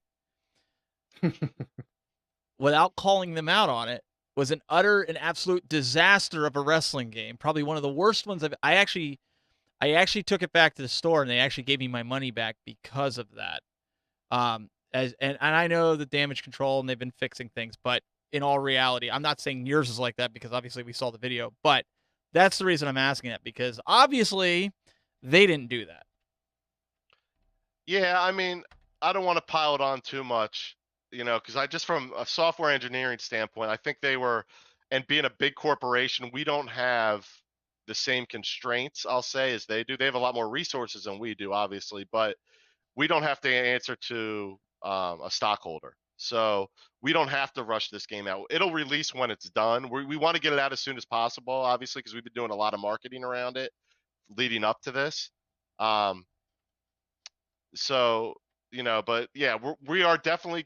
without calling them out on it, was an utter and absolute disaster of a wrestling game. Probably one of the worst ones I actually took it back to the store and they actually gave me my money back because of that. And I know the damage control and they've been fixing things, but in all reality, I'm not saying yours is like that because obviously we saw the video, but that's the reason I'm asking that, because obviously they didn't do that. Yeah, I mean, I don't want to pile it on too much, because I just from a software engineering standpoint, I think they were, and being a big corporation, we don't have the same constraints, I'll say, as they do. They have a lot more resources than we do, obviously, but we don't have to answer to a stockholder. So we don't have to rush this game out. It'll release when it's done. We want to get it out as soon as possible, obviously, because we've been doing a lot of marketing around it leading up to this. So, but yeah, we're definitely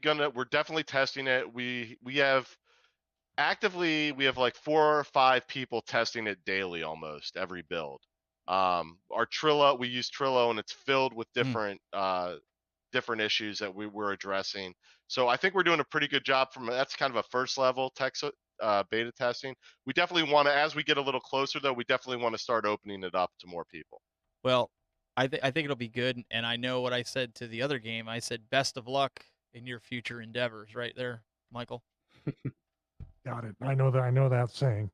testing it. We have like 4 or 5 people testing it daily, almost every build. Our Trello, we use Trello, and it's filled with different issues that we're addressing. So I think we're doing a pretty good job that's kind of a first level beta testing. We definitely want to, as we get a little closer though, we definitely want to start opening it up to more people. Well, I think it'll be good, and I know what I said to the other game. I said best of luck in your future endeavors, right there, Michael. Got it. I know that saying.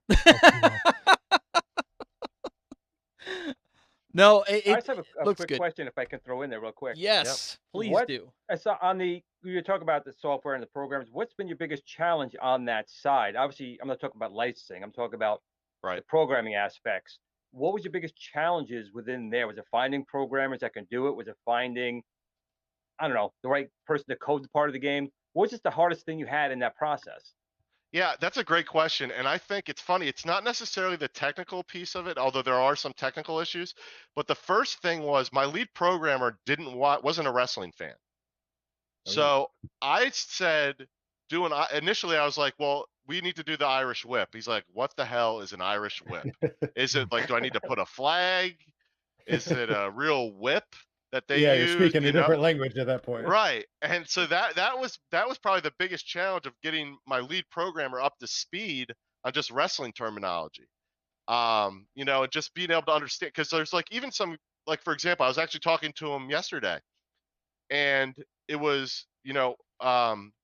No, I just have a looks quick good. question, if I can throw in there real quick. Yes, please What do. I saw on you talk about the software and the programs. What's been your biggest challenge on that side? Obviously, I'm not talking about licensing. I'm talking about the programming aspects. What was your biggest challenges within there? Was it finding programmers that can do it? Was it finding, I don't know, the right person to code the part of the game? What was just the hardest thing you had in that process? Yeah, that's a great question. And I think it's funny. It's not necessarily the technical piece of it, although there are some technical issues. But the first thing was my lead programmer wasn't a wrestling fan. So I said, initially I was like, well, we need to do the Irish whip. He's like, what the hell is an Irish whip? Is it like, do I need to put a flag? Is it a real whip that they use? You're speaking a different language at that point. Right. And so that was probably the biggest challenge of getting my lead programmer up to speed on just wrestling terminology. And just being able to understand, because there's like even some, like, for example, I was actually talking to him yesterday, and it was,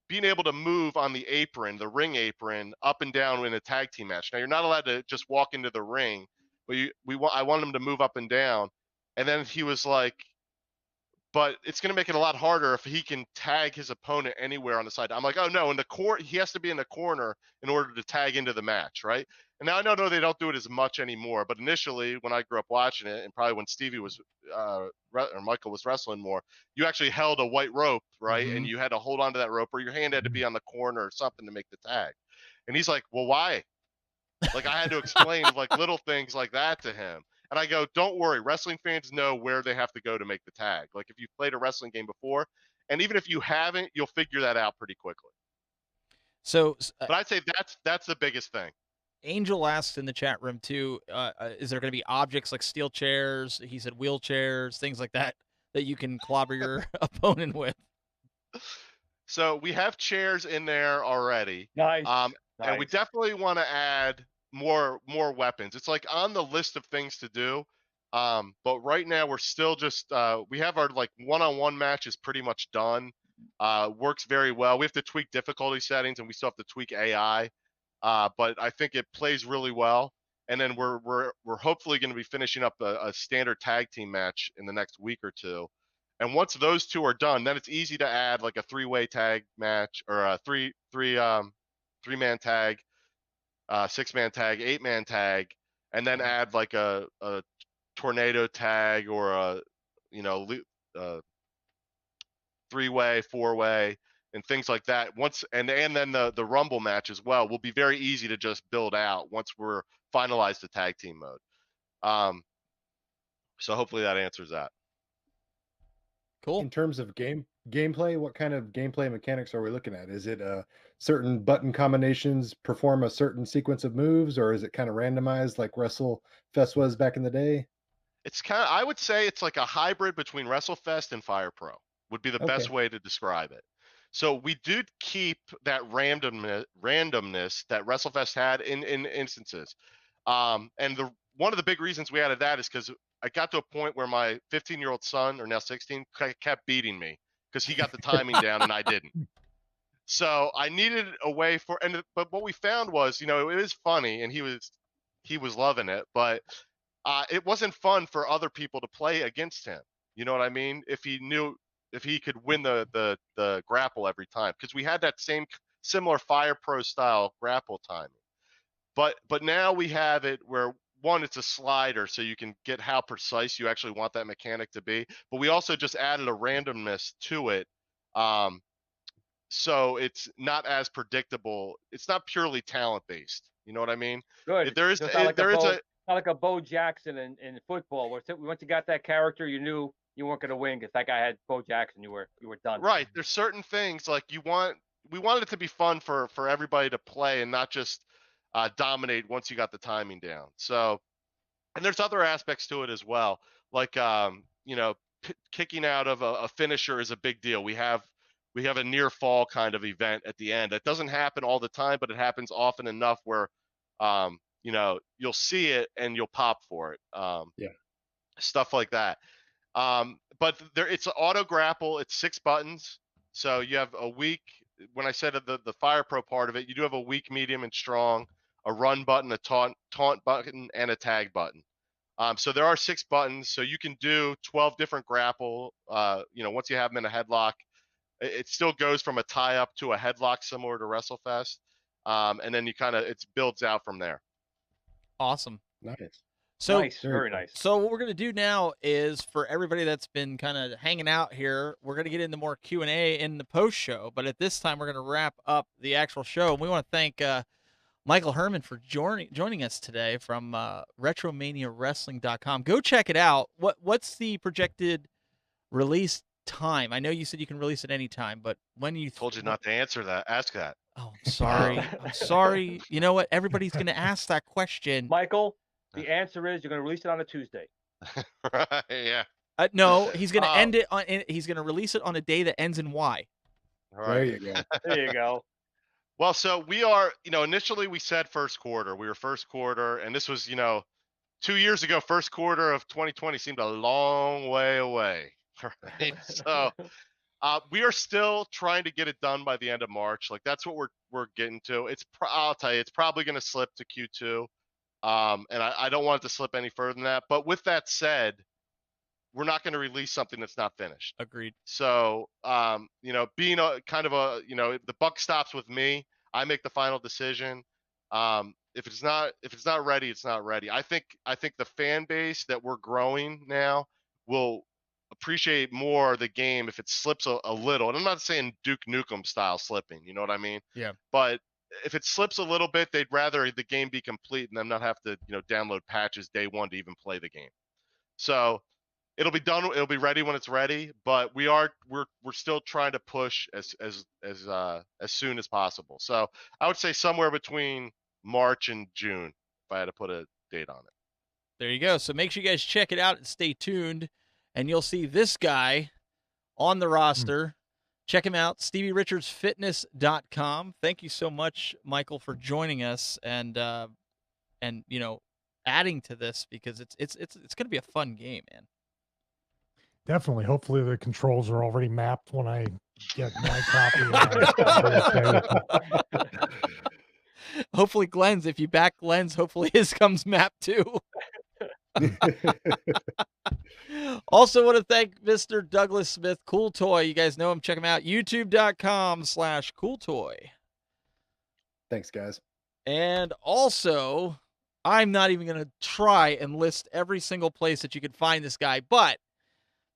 being able to move on the apron, the ring apron, up and down in a tag team match. Now you're not allowed to just walk into the ring, but I want him to move up and down. And then he was like, but it's going to make it a lot harder if he can tag his opponent anywhere on the side. I'm like, oh no, he has to be in the corner in order to tag into the match, right? And now I know they don't do it as much anymore, but initially when I grew up watching it, and probably when Stevie was or Michael was wrestling more, you actually held a white rope, right? Mm-hmm. And you had to hold onto that rope, or your hand had to be on the corner or something to make the tag. And he's like, well, why? Like, I had to explain like little things like that to him. And I go, don't worry, wrestling fans know where they have to go to make the tag. Like, if you've played a wrestling game before, and even if you haven't, you'll figure that out pretty quickly. So, but I'd say that's the biggest thing. Angel asks in the chat room too, is there going to be objects like steel chairs? He said wheelchairs, things like that you can clobber your opponent with. So we have chairs in there already. Nice. And we definitely want to add more weapons. It's like on the list of things to do. But right now we're still just we have our like one-on-one match is pretty much done. Works very well. We have to tweak difficulty settings, and we still have to tweak AI. But I think it plays really well. And then we're hopefully going to be finishing up a standard tag team match in the next week or two. And once those two are done, then it's easy to add like a 3-way tag match, or a three-man tag, 6-man tag, 8-man tag, and then add like a tornado tag, or a 3-way, 4-way, and things like that. And then the rumble match as well will be very easy to just build out once we're finalized the tag team mode. So hopefully that answers that. Cool. In terms of gameplay, what kind of gameplay mechanics are we looking at? Is it certain button combinations perform a certain sequence of moves, or is it kind of randomized like WrestleFest was back in the day? It's kind of, I would say it's like a hybrid between WrestleFest and Fire Pro would be the best Okay. way to describe it. So we did keep that randomness that WrestleFest had in instances. And one of the big reasons we added that is because I got to a point where my 15-year-old son, or now 16, kept beating me because he got the timing down and I didn't. So I needed a way for, but what we found was, it is funny and he was loving it, but it wasn't fun for other people to play against him. You know what I mean? If he could win the grapple every time, because we had that similar Fire Pro style grapple timing. But now we have it where, one, it's a slider, so you can get how precise you actually want that mechanic to be. But we also just added a randomness to it, so it's not as predictable. It's not purely talent based. You know what I mean? Good. There is So it's not like there is a not like a Bo Jackson in football, where once you got that character, you knew you weren't going to win because that guy had Bo Jackson. You were done. right. There's certain things like we wanted it to be fun for everybody to play and not just dominate once you got the timing down. So, and there's other aspects to it as well, like kicking out of a finisher is a big deal. We have a near fall kind of event at the end. That doesn't happen all the time, but it happens often enough where you'll see it and you'll pop for it. Yeah. Stuff like that. But it's an auto grapple. It's 6 buttons. So you have a weak, when I said the Fire Pro part of it, you do have a weak, medium, and strong, a run button, a taunt button, and a tag button. So there are 6 buttons. So you can do 12 different grapple. Once you have them in a headlock, it still goes from a tie up to a headlock similar to WrestleFest. And then it builds out from there. Awesome. Nice. So nice, very nice. So what we're gonna do now is, for everybody that's been kind of hanging out here, we're gonna get into more Q&A in the post show. But at this time, we're gonna wrap up the actual show. And we want to thank Michael Hermann for joining us today from RetroManiaWrestling.com. Go check it out. What's the projected release time? I know you said you can release at any time, but when you Told you not to answer that. Ask that. Oh, I'm sorry. I'm sorry. You know what? Everybody's going to ask that question. Michael, the answer is you're going to release it on a Tuesday. Right, yeah. No, he's going to end it on. He's going to release it on a day that ends in Y. Right. There you go. There you go. Well, so we are, initially we said first quarter. We were first quarter, and this was, 2 years ago. First quarter of 2020 seemed a long way away. Right. So we are still trying to get it done by the end of March. Like, that's what we're getting to. I'll tell you, it's probably going to slip to Q2. And I don't want it to slip any further than that. But with that said, we're not going to release something that's not finished. Agreed. So, being a kind of the buck stops with me. I make the final decision. If it's not ready, it's not ready. I think the fan base that we're growing now will appreciate more the game if it slips a little. And I'm not saying Duke Nukem style slipping, you know what I mean? Yeah. But if it slips a little bit, they'd rather the game be complete and them not have to, download patches day one to even play the game. So it'll be done. It'll be ready when it's ready. But we're still trying to push as soon as possible. So I would say somewhere between March and June, if I had to put a date on it. There you go. So make sure you guys check it out and stay tuned, and you'll see this guy on the roster. Check him out, StevieRichardsFitness.com. Thank you so much, Michael, for joining us and adding to this, because it's going to be a fun game, man. Definitely. Hopefully the controls are already mapped when I get my copy. Hopefully Glenn's, if you back Glenn's, hopefully his comes mapped too. Also want to thank Mr. Douglas Smith, COOLTOY. You guys know him. Check him out. YouTube.com/COOLTOY. Thanks, guys. And also, I'm not even going to try and list every single place that you can find this guy, but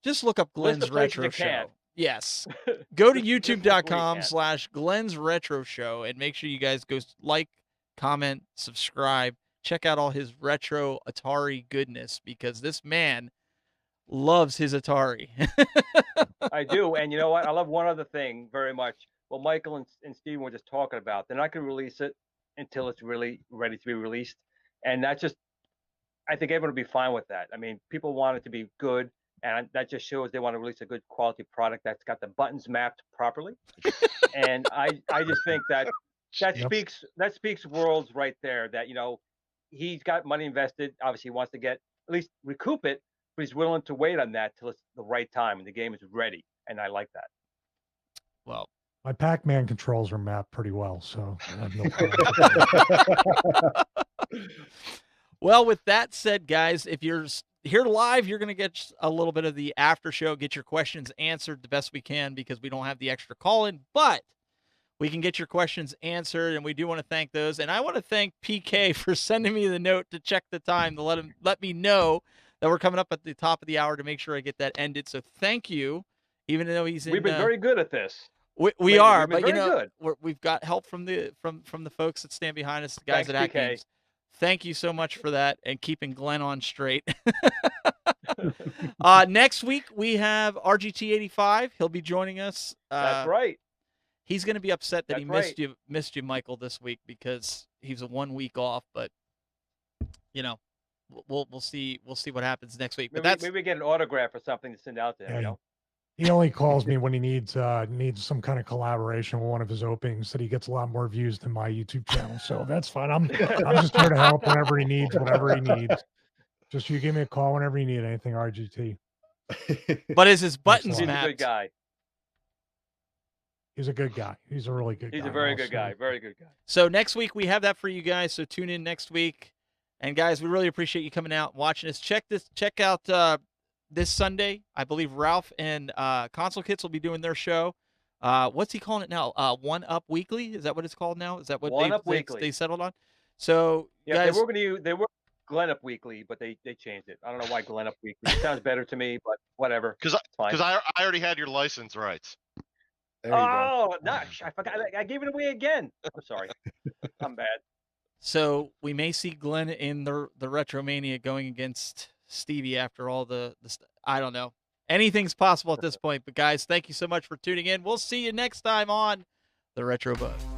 just look up Glenn's Retro Show. Yes. Go to youtube.com/Glenn's Retro Show and make sure you guys go like, comment, subscribe. Check out all his retro Atari goodness, because this man loves his Atari. I do, and you know what? I love one other thing very much. Well, Michael and Steve were just talking about. They're not going to release it until it's really ready to be released, and that's just. I think everyone would be fine with that. I mean, people want it to be good, and that just shows they want to release a good quality product that's got the buttons mapped properly. And I just think that speaks worlds right there. That he's got money invested. Obviously, he wants to get at least recoup it, but he's willing to wait on that till it's the right time and the game is ready. And I like that. Well, my Pac-Man controls are mapped pretty well, so I have no problem. Well, with that said, guys, if you're here live, you're going to get a little bit of the after show, get your questions answered the best we can because we don't have the extra call-in, but we can get your questions answered, and we do want to thank those. And I want to thank PK for sending me the note to check the time to let me know that we're coming up at the top of the hour to make sure I get that ended. So thank you, even though he's in. We've been very good at this. We are, but we've got help from the folks that stand behind us, the guys at Atgames. Thank you so much for that and keeping Glenn on straight. Next week we have RGT85. He'll be joining us. That's right. He's going to be upset that missed you, Michael, this week because he's a 1 week off. But we'll see what happens next week. But maybe we get an autograph or something to send out to him. He only calls me when he needs some kind of collaboration with one of his openings that he gets a lot more views than my YouTube channel. So that's fine. I'm just here to help whenever he needs, whatever he needs. Just you give me a call whenever you need anything, RGT. But is his buttons He's mapped? a good guy. He's a good guy. He's a really good guy. He's a very good guy. Very good guy. So next week we have that for you guys. So tune in next week. And guys, we really appreciate you coming out and watching us. Check out this Sunday, I believe Ralph and Console Kits will be doing their show. What's he calling it now? One Up Weekly? Is that what it's called now? Is that what they settled on? So yeah, guys, they were Glen Up Weekly, but they changed it. I don't know why Glen Up Weekly. It sounds better to me, but whatever. Because I already had your license rights. Oh, gosh, I forgot. I gave it away again. I'm sorry. I'm bad. So we may see Glenn in the RetroMania going against Stevie after all I don't know. Anything's possible at this point. But guys, thank you so much for tuning in. We'll see you next time on the Retro Buzz.